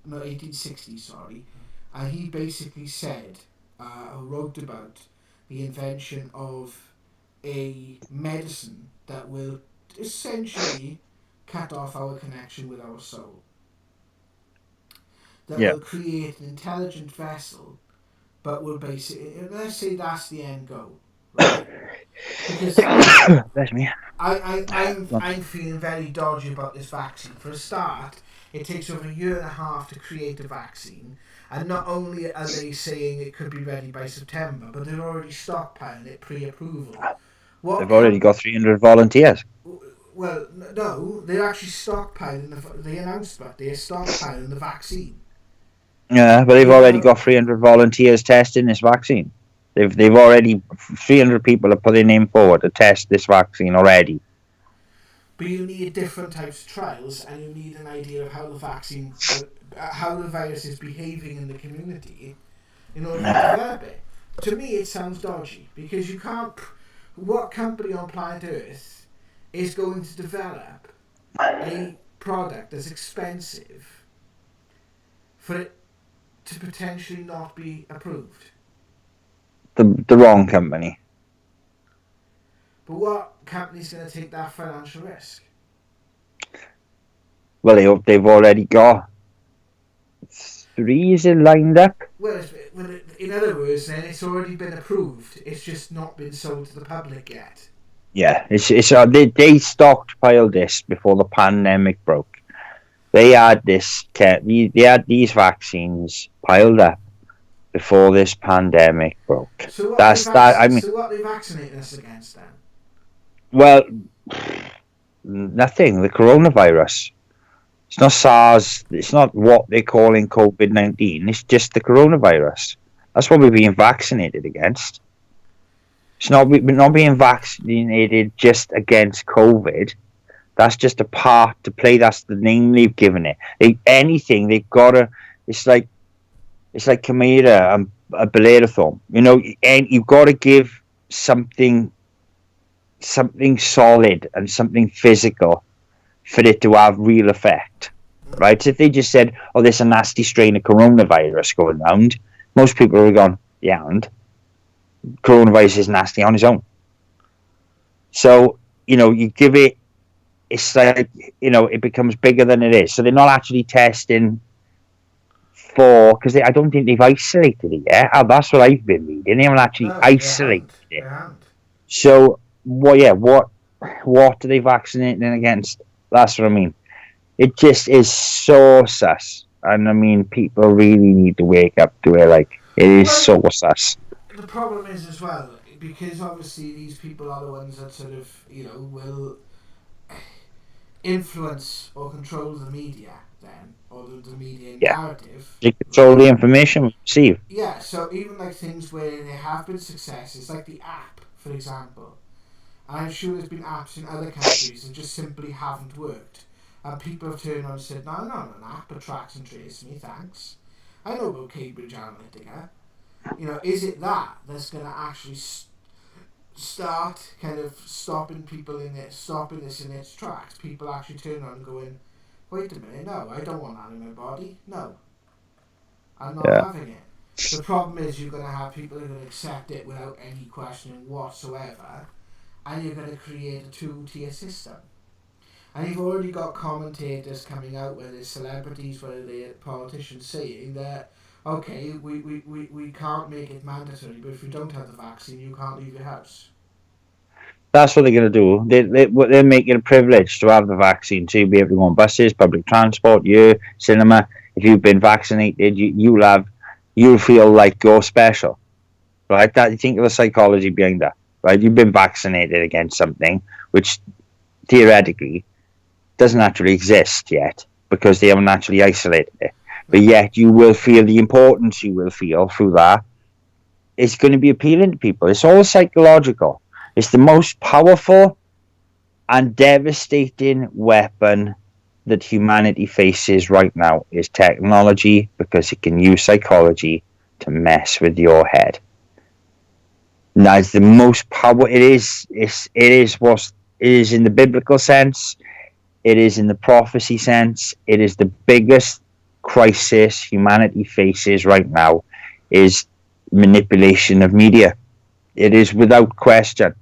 no 1860, sorry. And he basically said, wrote about the invention of a medicine that will essentially cut off our connection with our soul. That will create an intelligent vessel, but will basically, let's say that's the end goal, right? Because Bless me. I'm feeling very dodgy about this vaccine. For a start, it takes over a year and a half to create a vaccine, and not only are they saying it could be ready by September, but they're already stockpiling it pre-approval. They've already got 300 volunteers. Well, no, they're actually stockpiling. They announced that they're stockpiling the vaccine. Yeah, but they've already got 300 volunteers testing this vaccine. They've already 300 people are putting in forward to test this vaccine already. But you need different types of trials, and you need an idea of how the vaccine, how the virus is behaving in the community, in order to develop it. To me, it sounds dodgy because you can't. What company on planet Earth is going to develop a product that's expensive for it to potentially not be approved? The wrong company. But what company's going to take that financial risk? Well, they've already got 3 lined up. Well, in other words, then it's already been approved. It's just not been sold to the public yet. Yeah, they stockpiled this before the pandemic broke. They had these vaccines piled up before this pandemic broke. So what so what are they vaccinating us against then? Well, nothing. The coronavirus. It's not SARS. It's not what they're calling COVID-19. It's just the coronavirus. That's what we're being vaccinated against. We're not being vaccinated just against COVID. That's just a part to play. That's the name they've given it. They've got to. It's like Chimera and a Belerathon. And you've got to give something solid and something physical for it to have real effect, right? So if they just said, "Oh, there's a nasty strain of coronavirus going around," most people would have gone, "Yeah, and coronavirus is nasty on its own." So you give it. It's like it becomes bigger than it is. So they're not actually testing because I don't think they've isolated it yet. That's what I've been reading. They haven't actually isolated it. So what are they vaccinating against? That's what I mean. It just is so sus. And I mean, people really need to wake up to it. Like, it is so sus. The problem is as well, because obviously these people are the ones that sort of, will... influence or control the media then, or the media Yeah. narrative, They control right? the information we receive. Yeah, so even like things where there have been successes, like the app, for example. And I'm sure there's been apps in other countries that just simply haven't worked. And people have turned around and said, no, no, an app that tracks and traces me, thanks. I know about Cambridge Analytica. You know, is it that that's going to actually start kind of stopping people in it, stopping this in its tracks? People actually turn around and going, wait a minute, no, I don't want that in my body. No, I'm not Yeah. having it. The problem is you're going to have people who are going to accept it without any questioning whatsoever, and you're going to create a two-tier system. And you've already got commentators coming out, whether it's celebrities, whether they're politicians, saying that, okay, we can't make it mandatory, but if you don't have the vaccine, you can't leave your house. That's what they're going to do. They're making it a privilege to have the vaccine, so you'll be able to go on buses, public transport, cinema. If you've been vaccinated, you'll feel like you're special, right? That, you think of the psychology behind that, right? You've been vaccinated against something which theoretically doesn't actually exist yet because they haven't actually isolated it. But yet you will feel the importance you will feel through that. It's going to be appealing to people. It's all psychological. It's the most powerful and devastating weapon that humanity faces right now is technology, because it can use psychology to mess with your head. Now, it's the most power. It is what it is in the biblical sense. It is in the prophecy sense. It is the biggest crisis humanity faces right now, is manipulation of media. It is without question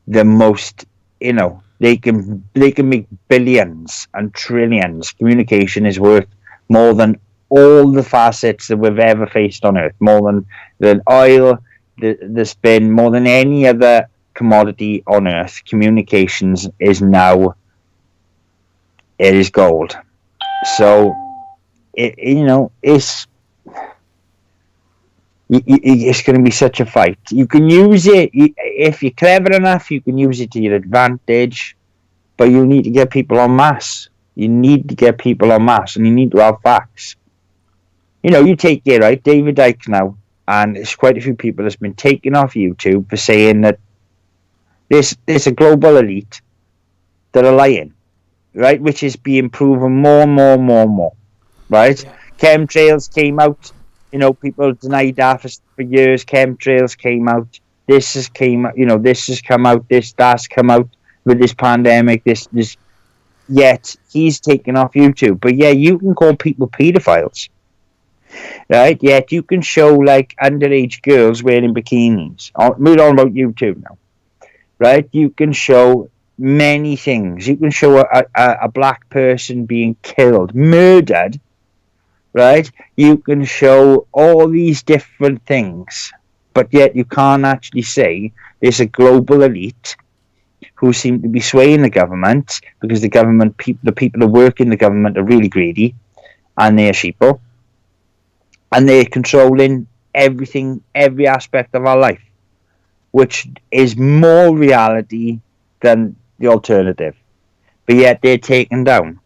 the most, they can make billions and trillions. Communication is worth more than all the facets that we've ever faced on Earth, more than oil, the spin, more than any other commodity on Earth. Communications is now, it is gold. So it's going to be such a fight. You can use it if you're clever enough. You can use it to your advantage, but you need to get people en masse. You need to get people en masse, and you need to have facts. You take it, right, David Icke now, and there's quite a few people that's been taken off YouTube for saying that there's a global elite that are lying, right, which is being proven more and more and more and more, right? Yeah. Chemtrails came out. People denied that for years. Chemtrails came out. This has came out. This has come out. That's come out with this pandemic. This. Yet he's taken off YouTube. But yeah, you can call people pedophiles, right? Yet you can show like underage girls wearing bikinis. We're all about YouTube now, right? You can show many things. You can show a black person being killed, murdered, right? You can show all these different things, but yet you can't actually say there's a global elite who seem to be swaying the government, because the people who work in the government are really greedy, and they're sheeple, and they're controlling everything, every aspect of our life, which is more reality than the alternative. But yet they're taken down.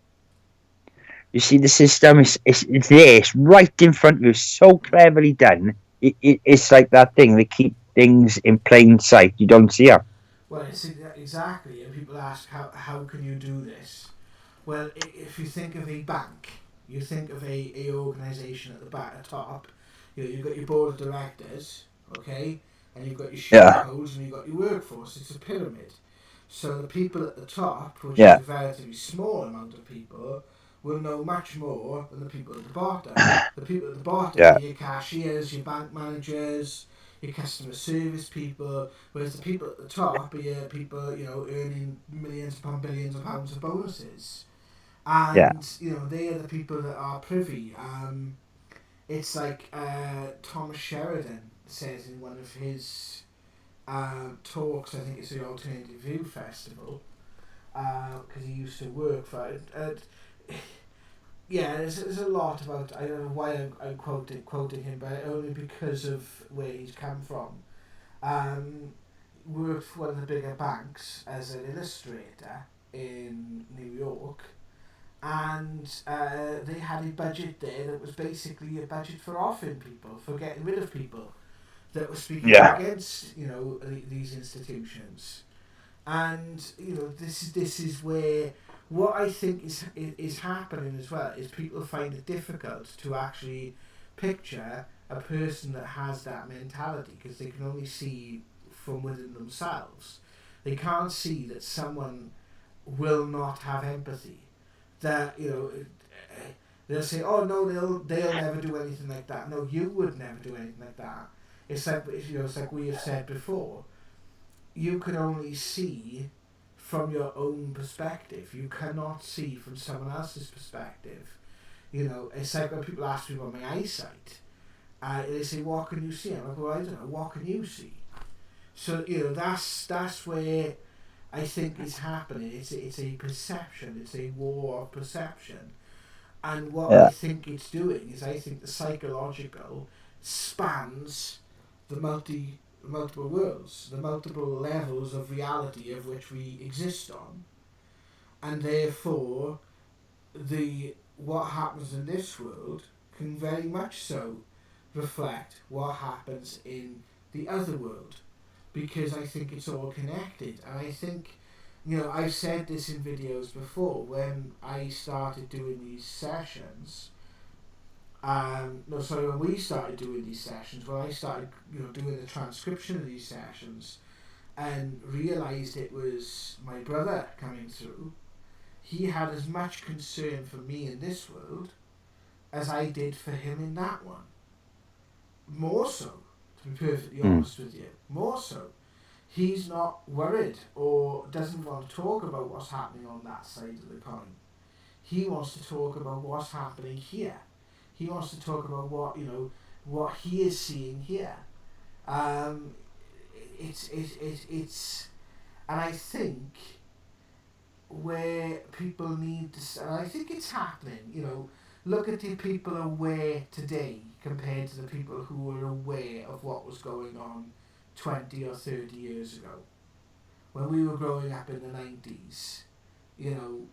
You see, the system is there, it's right in front of you, so cleverly done. It's like that thing, they keep things in plain sight, you don't see them. Well, it's exactly. And people ask, how can you do this? Well, if you think of a bank, you think of a organisation at the back, at the top. You've got your board of directors, okay, and you've got your shareholders, and you've got your workforce. It's a pyramid. So the people at the top, which is a relatively small amount of people, will know much more than the people at the bottom. The people at the bottom are your cashiers, your bank managers, your customer service people, whereas the people at the top are your people, earning millions upon billions of pounds of bonuses. And, they are the people that are privy. It's like Thomas Sheridan says in one of his talks, I think it's the Alternative View Festival, because he used to work for it. Yeah, there's a lot about. I don't know why I'm quoting him, but only because of where he's come from. Worked for one of the bigger banks as an illustrator, in New York, and they had a budget there that was basically a budget for offing people, for getting rid of people that were speaking out against, these institutions. And this is where what I think is happening as well is people find it difficult to actually picture a person that has that mentality, because they can only see from within themselves. They can't see that someone will not have empathy. That they'll say, "Oh no, they'll never do anything like that." No, you would never do anything like that. It's like it's like we have said before. You can only see from your own perspective. You cannot see from someone else's perspective. It's like when people ask me about my eyesight. They say, "What can you see?" I'm like, "Well, I don't know. What can you see?" So that's where I think it's happening. It's a perception. It's a war of perception. And what I think it's doing is, I think the psychological spans the multiple worlds, the multiple levels of reality of which we exist on, and therefore what happens in this world can very much so reflect what happens in the other world, because I think it's all connected. And I think, I've said this in videos before, when I started doing these sessions, when we started doing these sessions, when I started, doing the transcription of these sessions, and realised it was my brother coming through, he had as much concern for me in this world as I did for him in that one. More so, to be perfectly honest with you. More so. He's not worried or doesn't want to talk about what's happening on that side of the coin. He wants to talk about what's happening here. He wants to talk about what he is seeing here. It's and I think where people need to, and I think it's happening. Look at the people aware today compared to the people who were aware of what was going on 20 or 30 years ago. When we were growing up in the 90s,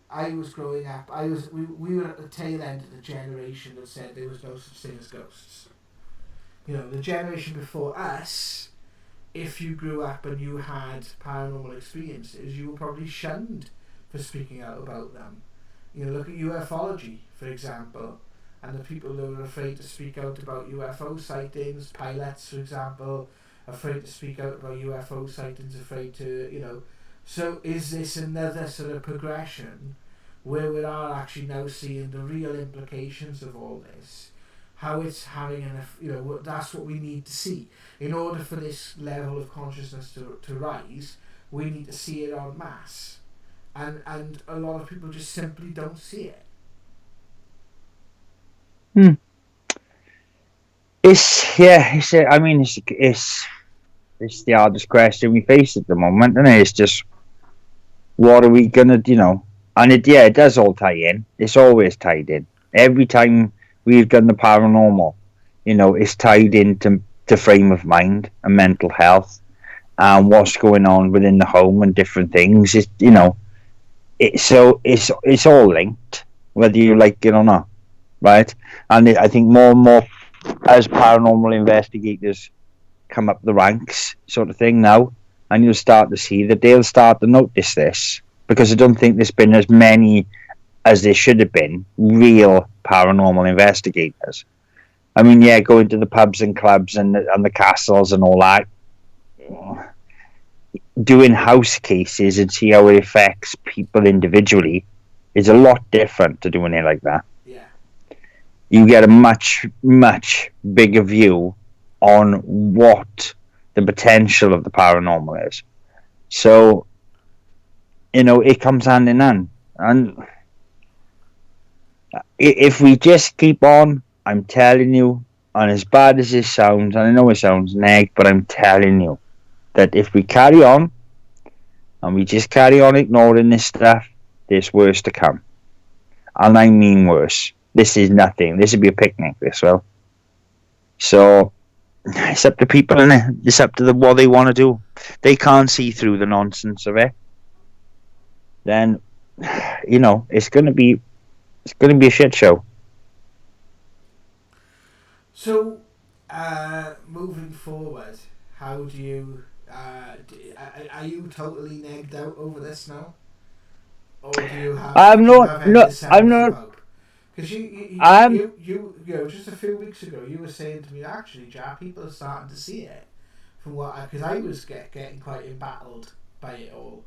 I was growing up, we were at the tail end of the generation that said there was no such thing as ghosts. The generation before us, if you grew up and you had paranormal experiences, you were probably shunned for speaking out about them. Look at ufology, for example, and the people that were afraid to speak out about UFO sightings, pilots, for example, afraid to speak out about UFO sightings, afraid to, So is this another sort of progression where we are actually now seeing the real implications of all this? How it's having that's what we need to see. In order for this level of consciousness to rise, we need to see it en masse. And a lot of people just simply don't see it. It's the hardest question we face at the moment, and it's just, what are we gonna, And it does all tie in. It's always tied in. Every time we've done the paranormal, it's tied into the frame of mind and mental health, and what's going on within the home and different things. It's all linked, whether you like it or not, right? And I think more and more, as paranormal investigators come up the ranks, sort of thing now, and you'll start to see that they'll start to notice this, because I don't think there's been as many as there should have been real paranormal investigators. I mean, going to the pubs and clubs and the castles and all that, doing house cases and see how it affects people individually is a lot different to doing it like that. Yeah. You get a much, much bigger view on what the potential of the paranormal is. So, it comes hand in hand. And if we just keep on, I'm telling you, and as bad as it sounds, and I know it sounds neg, but I'm telling you that if we carry on, and we just carry on ignoring this stuff, there's worse to come. And I mean worse. This is nothing. This would be a picnic, this will. So, it's up to people, innit? It's up to what they want to do. They can't see through the nonsense of it. Then it's going to be a shit show. So, moving forward, how do you? Are you totally negged out over this now, or I'm do you not. have any No, I'm semblance of not. hope? Because I'm. just a few weeks ago, you were saying to me actually, Jack, people are starting to see it from what because I was getting quite embattled by it all,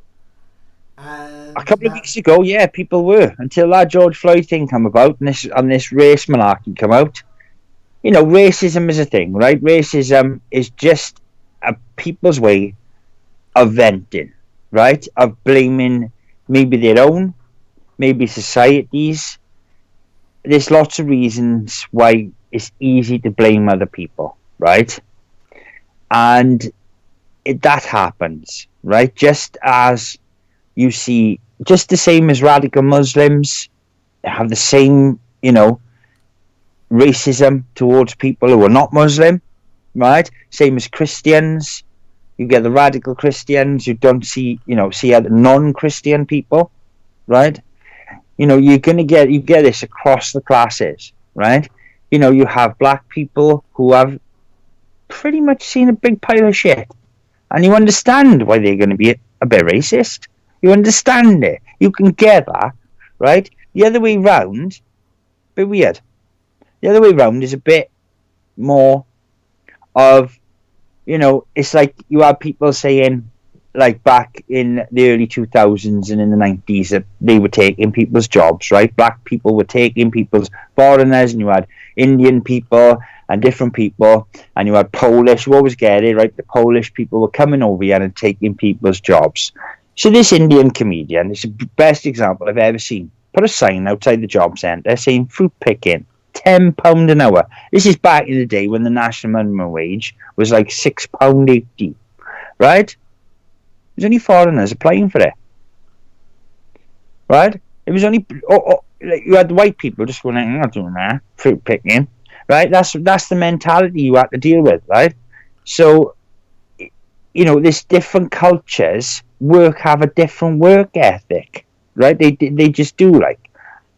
A and couple of now weeks ago, yeah, people were until that George Floyd thing come about and this race malarkey come out. Racism is a thing, right? Racism is just a people's way of venting, right? Of blaming maybe their own, maybe societies. There's lots of reasons why it's easy to blame other people, right? And that happens, right? Just as you see, just the same as radical Muslims have the same, racism towards people who are not Muslim, right? Same as Christians. You get the radical Christians who don't see other non-Christian people, right? You get this across the classes, right? You have black people who have pretty much seen a big pile of shit, and you understand why they're going to be a bit racist. You understand it. You can get that, right? The other way round, a bit weird. The other way round is a bit more of, it's like you have people saying, like back in the early 2000s and in the 90s, that they were taking people's jobs, right? Black people were taking people's foreigners, and you had Indian people and different people, and you had Polish. You always get it, right? The Polish people were coming over here and taking people's jobs. So this Indian comedian is the best example I've ever seen. Put a sign outside the job centre saying fruit picking, £10 an hour. This is back in the day when the national minimum wage was like £6.80, right? There's only foreigners applying for it, right? It was only you had white people just going, I'm not doing that, fruit picking, right? That's the mentality you had to deal with, right? So, there's different cultures have a different work ethic, right? They just do, like.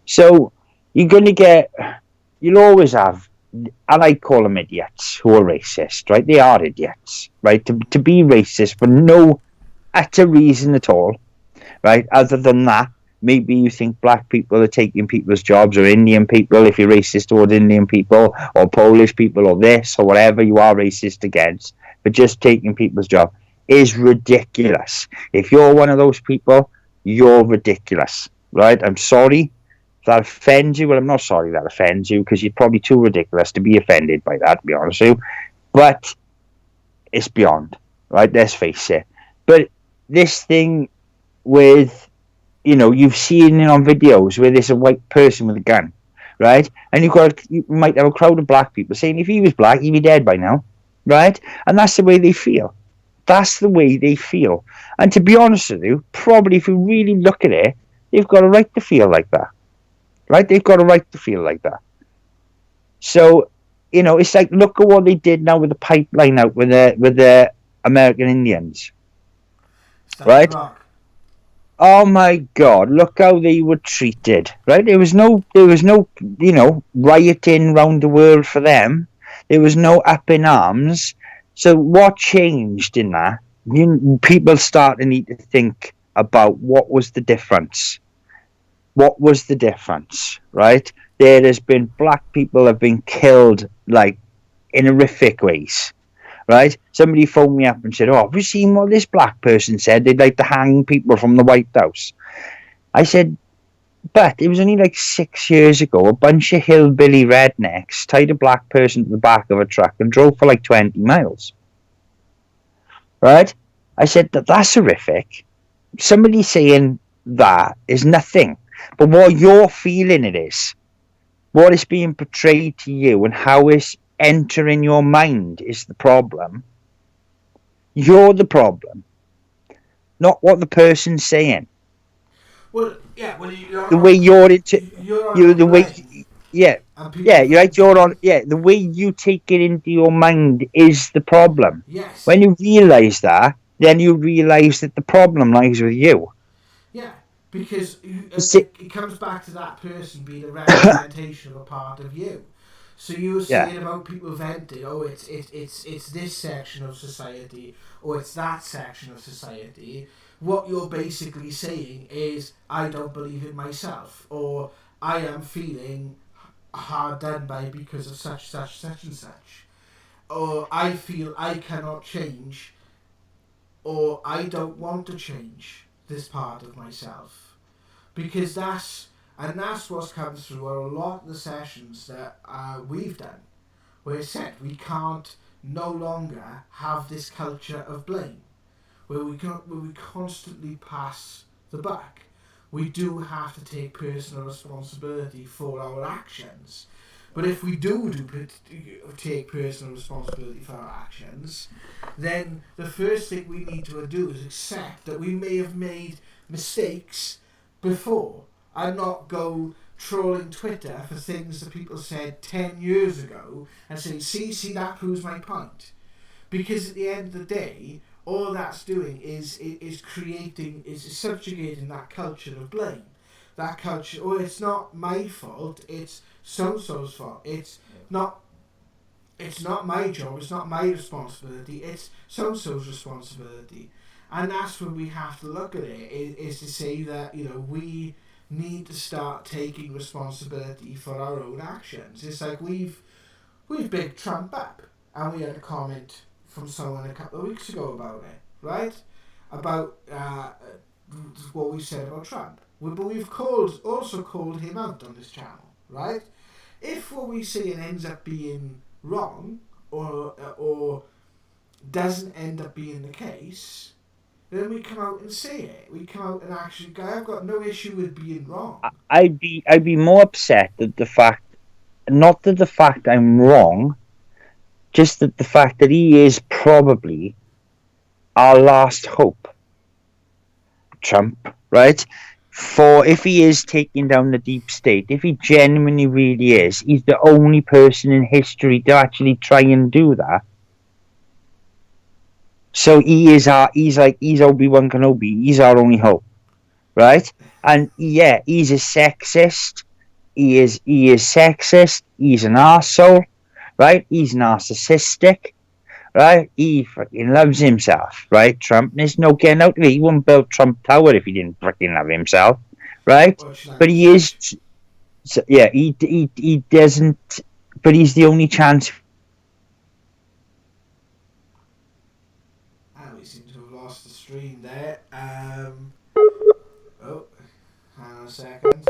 So you'll always have, and I call them idiots who are racist, right? They are idiots, right? To be racist for no utter reason at all, right? Other than that, maybe you think black people are taking people's jobs, or Indian people, if you're racist towards Indian people, or Polish people, or this, or whatever you are racist against, but just taking people's job is ridiculous. If you're one of those people, you're ridiculous, right? I'm sorry if that offends you. Well, I'm not sorry that offends you, because you're probably too ridiculous to be offended by that, to be honest with you. But it's beyond, right? Let's face it. But this thing with, you've seen it on videos where there's a white person with a gun, right? And you might have a crowd of black people saying if he was black, he'd be dead by now, right? And that's the way they feel. That's the way they feel. And to be honest with you, probably if you really look at it, they've got a right to feel like that, right? They've got a right to feel like that. So, it's like, look at what they did now with the pipeline out with the American Indians. Right? Oh my God! Look how they were treated. Right? There was no, rioting round the world for them. There was no up in arms. So what changed in that? People start to need to think about what was the difference. What was the difference? Right? There has been black people have been killed like in horrific ways. Right? Somebody phoned me up and said, have you seen what this black person said? They'd like to hang people from the White House. I said, but it was only like 6 years ago, a bunch of hillbilly rednecks tied a black person to the back of a truck and drove for like 20 miles. Right? I said, that's horrific. Somebody saying that is nothing. But what you're feeling it is, what is being portrayed to you and how it's entering your mind is the problem. You're the problem, not what the person's saying. Well, yeah. Well, the way you're into you, the way, yeah, you're right. You're on, yeah. The way you take it into your mind is the problem. Yes. When you realise that, then you realise that the problem lies with you. Yeah, because See, it comes back to that person being a representation of a part of you. So you were yeah, saying about people venting, oh, it's this section of society, or it's that section of society. What you're basically saying is, I don't believe in myself, or I am feeling hard done by because of such and such, or I feel I cannot change, or I don't want to change this part of myself, because that's what's come through a lot of the sessions that we've done, where it said we can't no longer have this culture of blame, where we constantly pass the buck. We do have to take personal responsibility for our actions. But if we do take personal responsibility for our actions, then the first thing we need to do is accept that we may have made mistakes before, and not go trolling Twitter for things that people said 10 years ago and saying, see, that proves my point. Because at the end of the day, all that's doing is subjugating that culture of blame. That culture, oh, it's not my fault, it's so-and-so's fault. It's not my job, it's not my responsibility, it's so-and-so's responsibility. And that's when we have to look at it, is to say that, we need to start taking responsibility for our own actions. It's like we've big Trump up, and we had a comment from someone a couple of weeks ago about it, right? About what we said about Trump. But we've also called him out on this channel, right? If what we say ends up being wrong, or doesn't end up being the case, then we come out and say it. We come out and actually go, I've got no issue with being wrong. I'd be more upset at the fact, not that the fact I'm wrong, just that the fact that he is probably our last hope, Trump, right? For if he is taking down the deep state, if he genuinely really is, he's the only person in history to actually try and do that. So he's Obi-Wan Kenobi. He's our only hope, right? And yeah, he's a sexist. He is sexist. He's an arsehole, right? He's narcissistic, right? He fucking loves himself, right? Trump, there's no getting out of it. He wouldn't build Trump Tower if he didn't fucking love himself, right? But he is, yeah, he doesn't, but he's the only chance. We seem to have lost the stream there. Oh, hang on a second.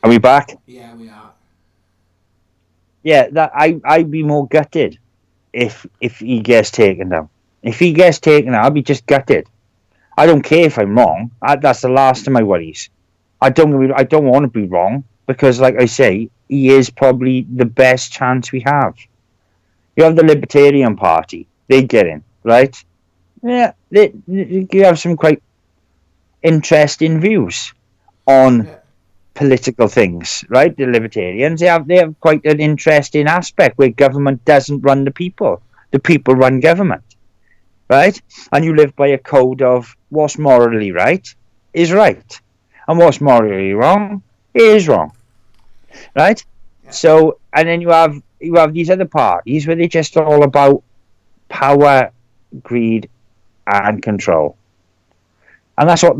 Are we back? Yeah, we are. Yeah, that I'd be more gutted if he gets taken down. If he gets taken down, I'll be just gutted. I don't care if I'm wrong. That's the last of my worries. I don't want to be wrong, because, like I say, he is probably the best chance we have. You have the Libertarian Party; they get in, right? Yeah, you have some quite interesting views on political things, right? The Libertarians, they have quite an interesting aspect where government doesn't run the people run government, right? And you live by a code of what's morally right is right, and what's morally wrong is wrong, right? Yeah. So, and then you have these other parties where they're just all about power, greed, and control, and that's what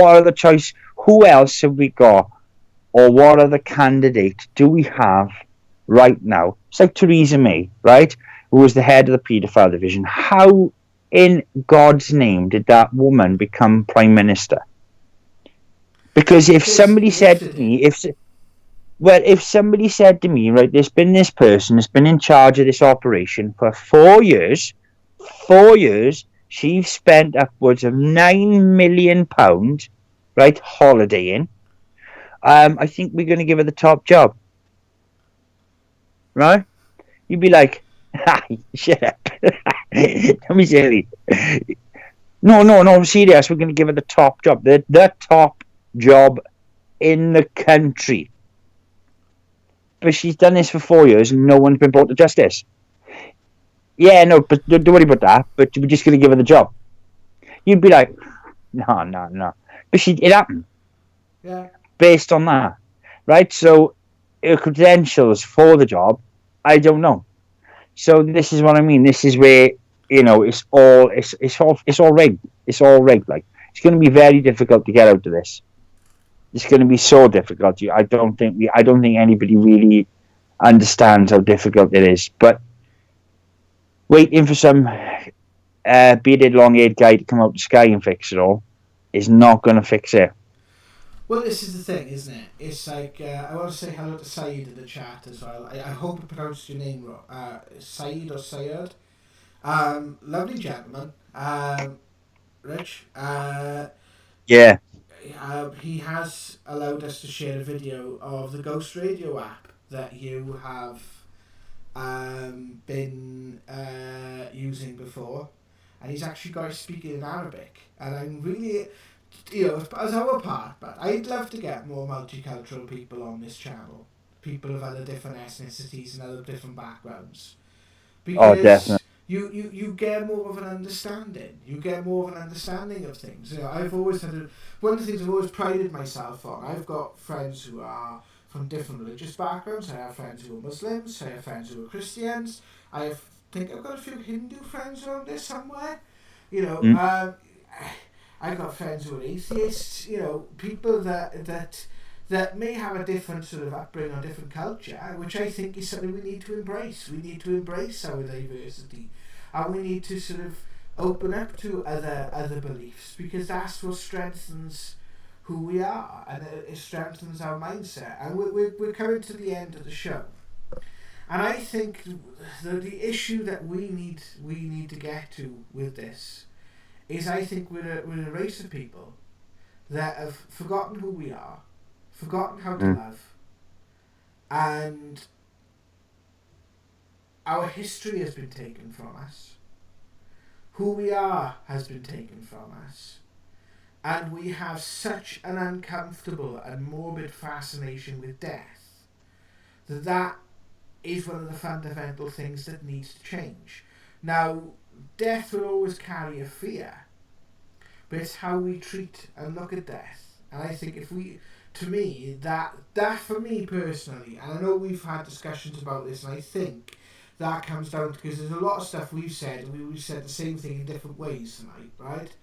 are the choice? Who else have we got, or what other candidate do we have right now? It's like Theresa May, right? Who was the head of the paedophile division. How in God's name did that woman become prime minister? Because if somebody said to me, if somebody said to me, right, there's been this person that's been in charge of this operation for 4 years, she's spent upwards of £9 million, right, holidaying. I think we're going to give her the top job, right? You'd be like, shut up. Don't be silly. No, serious. We're going to give her the top job, the top job in the country. But she's done this for 4 years and no one's been brought to justice. Yeah, no, but don't worry about that. But we're just going to give her the job. you'd be like, no, no, no. But it happened Yeah. based on that, right? So her credentials for the job, I don't know. So this is what I mean. This is where it's all rigged. It's all rigged. Like, it's going to be very difficult to get out of this. It's going to be so difficult. I don't think anybody really understands how difficult it is. But waiting for some bearded, long-haired guy to come out the sky and fix it all is not going to fix it. Well, this is the thing, isn't it? It's like, I want to say hello to Saeed in the chat as well. I hope I pronounced your name wrong. Saeed or Sayed. Lovely gentleman. Rich. Yeah. He has allowed us to share a video of the Ghost Radio app that you have been using before, and he's actually got it speaking in Arabic, and I'm really, as our part, but I'd love to get more multicultural people on this channel, people of other different ethnicities and other different backgrounds, Oh, definitely. because you get more of an understanding. You get more of an understanding of things. I've always had one of the things I've always prided myself on. I've got friends who are from different religious backgrounds. I have friends who are Muslims. I have friends who are Christians. Think I've got a few Hindu friends around there somewhere. I've got friends who are atheists. People that may have a different sort of upbringing or different culture, which I think is something we need to embrace. We need to embrace our diversity, and we need to sort of open up to other beliefs, because that's what strengthens who we are, and it strengthens our mindset. And we're coming to the end of the show, and I think the issue that we need to get to with this is, I think we're a race of people that have forgotten who we are, forgotten how to love, and our history has been taken from us. Who we are has been taken from us, and we have such an uncomfortable and morbid fascination with death that is one of the fundamental things that needs to change. Now, death will always carry a fear, but it's how we treat and look at death. And I think that for me personally, and I know we've had discussions about this, and I think that comes down to, because there's a lot of stuff we've said, and we've said the same thing in different ways tonight, right?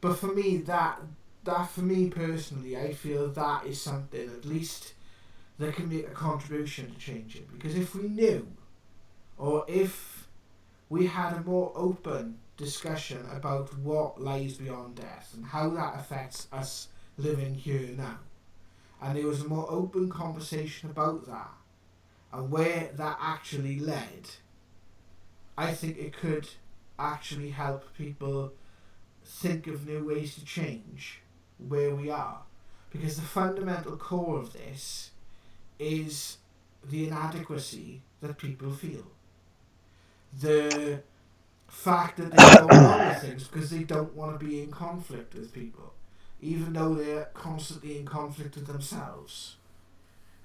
But for me, that for me personally, I feel that is something at least that can make a contribution to change it. Because if we knew, or if we had a more open discussion about what lies beyond death and how that affects us living here now, and there was a more open conversation about that and where that actually led, I think it could actually help people think of new ways to change where we are. Because the fundamental core of this is the inadequacy that people feel. The fact that they go along with things because they don't want to be in conflict with people, even though they're constantly in conflict with themselves.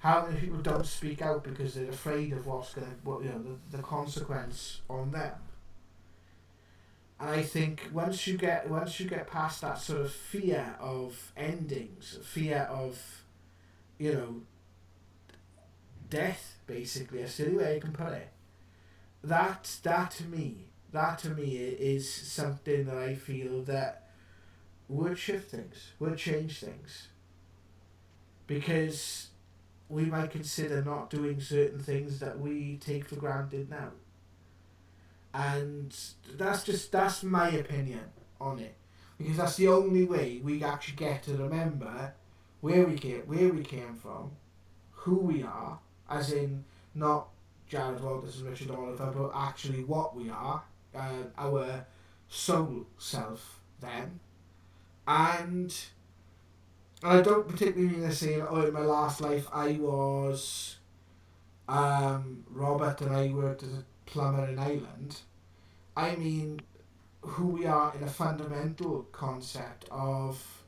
How many people don't speak out because they're afraid of the consequence on them? And I think once you get past that sort of fear of endings, fear of, death, basically, a silly way I can put it, that to me is something that I feel that would shift things, would change things, because we might consider not doing certain things that we take for granted now. And that's my opinion on it, because that's the only way we actually get to remember where we came from, who we are, as in not Jared Walters and Richard Oliver, but actually what we are, our soul self then. And I don't particularly mean to say, in my last life I was Robert and I worked as a plumber in Ireland. I mean who we are in a fundamental concept of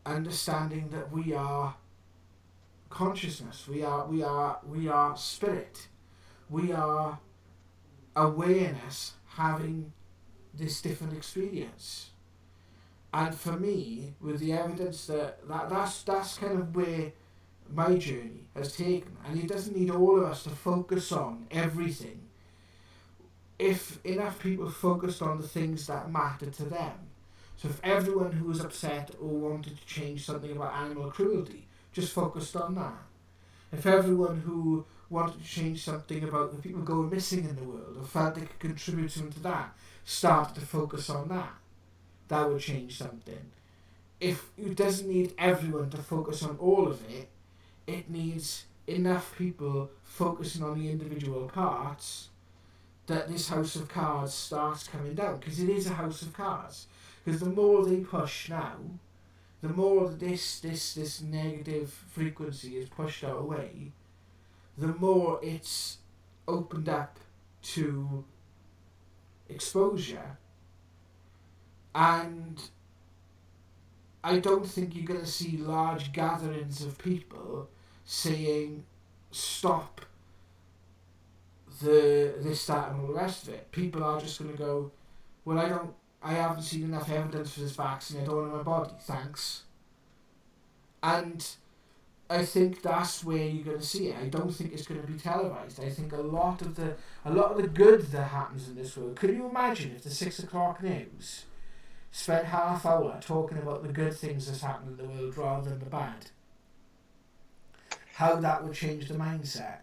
understanding that we are consciousness, we are spirit, we are awareness having this different experience. And for me, with the evidence that's kind of where my journey has taken, and it doesn't need all of us to focus on everything. If enough people focused on the things that matter to them, so if everyone who was upset or wanted to change something about animal cruelty just focused on that, if everyone who wanted to change something about the people going missing in the world or felt they could contribute something to that started to focus on that, that would change something. If it doesn't need everyone to focus on all of it, it needs enough people focusing on the individual parts that this house of cards starts coming down, because it is a house of cards. Because the more they push now, the more this negative frequency is pushed out away, the more it's opened up to exposure. And I don't think you're going to see large gatherings of people saying stop this, that, and all the rest of it. People are just going to go, well, I haven't seen enough evidence for this vaccine. I don't want it in my body. Thanks. And I think that's where you're going to see it. I don't think it's going to be televised. I think a lot of the good that happens in this world. Could you imagine if the 6 o'clock news spent half hour talking about the good things that's happened in the world rather than the bad? How that would change the mindset.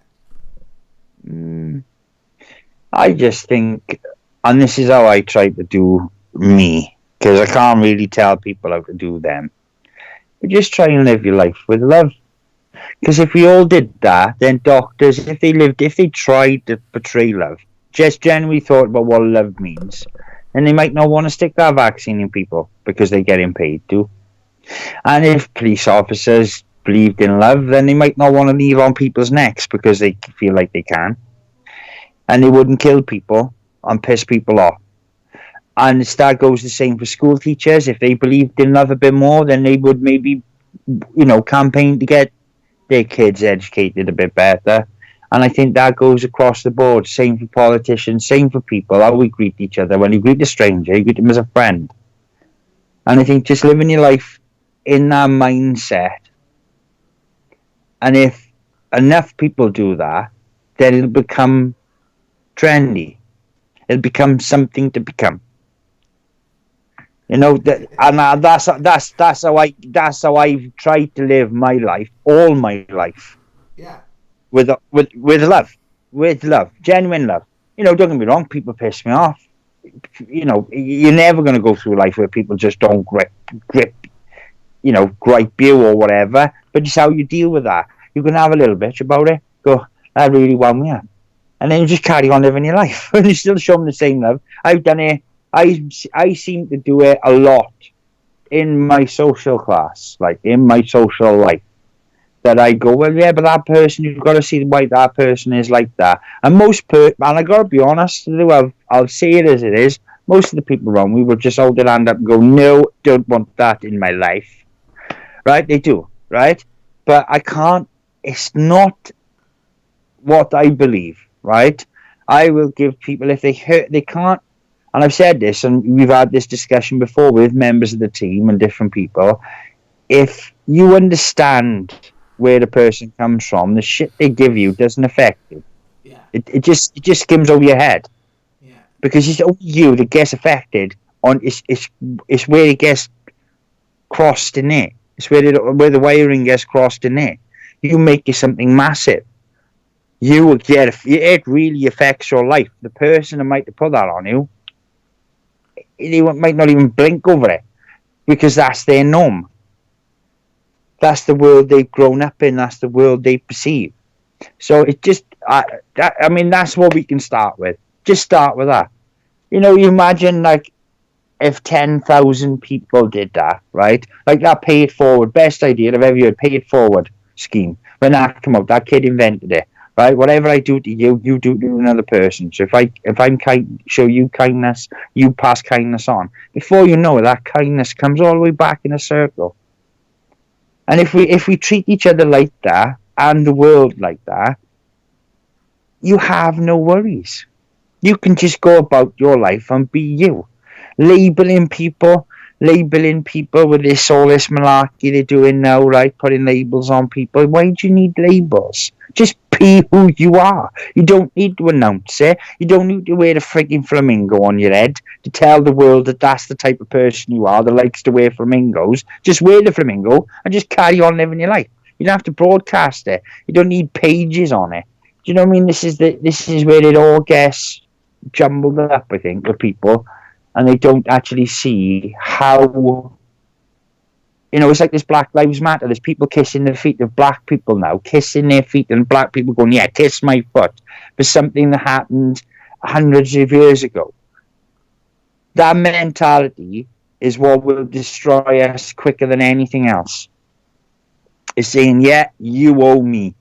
I just think, and this is how I try to do me, because I can't really tell people how to do them. But just try and live your life with love. Because if we all did that, then doctors, if they tried to portray love, just genuinely thought about what love means, then they might not want to stick that vaccine in people because they're getting paid to. And if police officers believed in love, then they might not want to leave on people's necks because they feel like they can. And they wouldn't kill people and piss people off. And that goes the same for school teachers. If they believed in love a bit more, then they would maybe, campaign to get their kids educated a bit better. And I think that goes across the board. Same for politicians, same for people, how we greet each other. When you greet a stranger, you greet them as a friend. And I think just living your life in that mindset, and if enough people do that, then it'll become trendy. It'll become something to become. And that's how I've tried to live my life, all my life. Yeah. With love, genuine love. Don't get me wrong, people piss me off. You're never going to go through life where people just don't gripe you or whatever. But it's how you deal with that. You can have a little bitch about it. Go, that really wound me up. And then you just carry on living your life. And you still show them the same love. I've done it. I seem to do it a lot in my social class, like in my social life. That I go, well, yeah, but that person, you've got to see why that person is like that. And and I got to be honest, I'll say it as it is. Most of the people around me will just hold their hand up and go, no, don't want that in my life. Right? They do, right? But I can't, it's not what I believe, right? I will give people, if they hurt, they can't, and I've said this, and we've had this discussion before with members of the team and different people, if you understand where the person comes from, the shit they give you doesn't affect you. Yeah. It just skims over your head. Yeah. Because it's only you that gets affected on it's where it gets crossed in it. It's where the wiring gets crossed in it. You make it something massive. It really affects your life. The person that might have put that on you, they might not even blink over it because that's their norm. That's the world they've grown up in. That's the world they perceive. So it just, that's what we can start with. Just start with that. You imagine like if 10,000 people did that, right? Like that pay it forward, best idea I've ever heard, pay it forward scheme. When that came out, that kid invented it, right? Whatever I do to you, you do to another person. So if I'm kind, show you kindness, you pass kindness on. Before you know it, that kindness comes all the way back in a circle. And if we treat each other like that and the world like that, you have no worries. You can just go about your life and be you. labeling people with all this malarkey they're doing now, right? Putting labels on people. Why do you need labels? Just be who you are. You don't need to announce it. You don't need to wear a frigging flamingo on your head to tell the world that that's the type of person you are that likes to wear flamingos. Just wear the flamingo and just carry on living your life. You don't have to broadcast it. You don't need pages on it. Do you know what I mean? This is where it all gets jumbled up, I think, with people, and they don't actually see how, it's like this Black Lives Matter. There's people kissing the feet of black people now, kissing their feet, and black people going, yeah, kiss my foot, for something that happened hundreds of years ago. That mentality is what will destroy us quicker than anything else. It's saying, yeah, you owe me.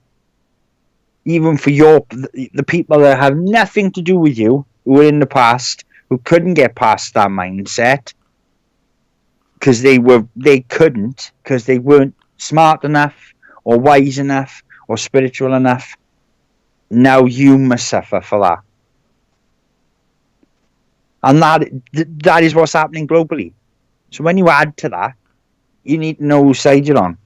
Even for the people that have nothing to do with you, who were in the past, who couldn't get past that mindset because they couldn't, because they weren't smart enough or wise enough or spiritual enough. Now you must suffer for that. And that is what's happening globally. So when you add to that, you need to know whose side you're on.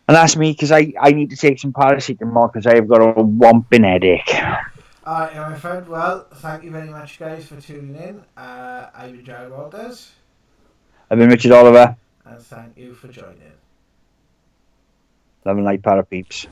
And that's me, because I need to take some paracetamol because I've got a whomping headache. Alright, my friend. Well, thank you very much, guys, for tuning in. I've been Jared Walters. I've been Richard Oliver. And thank you for joining. Love and light, para peeps.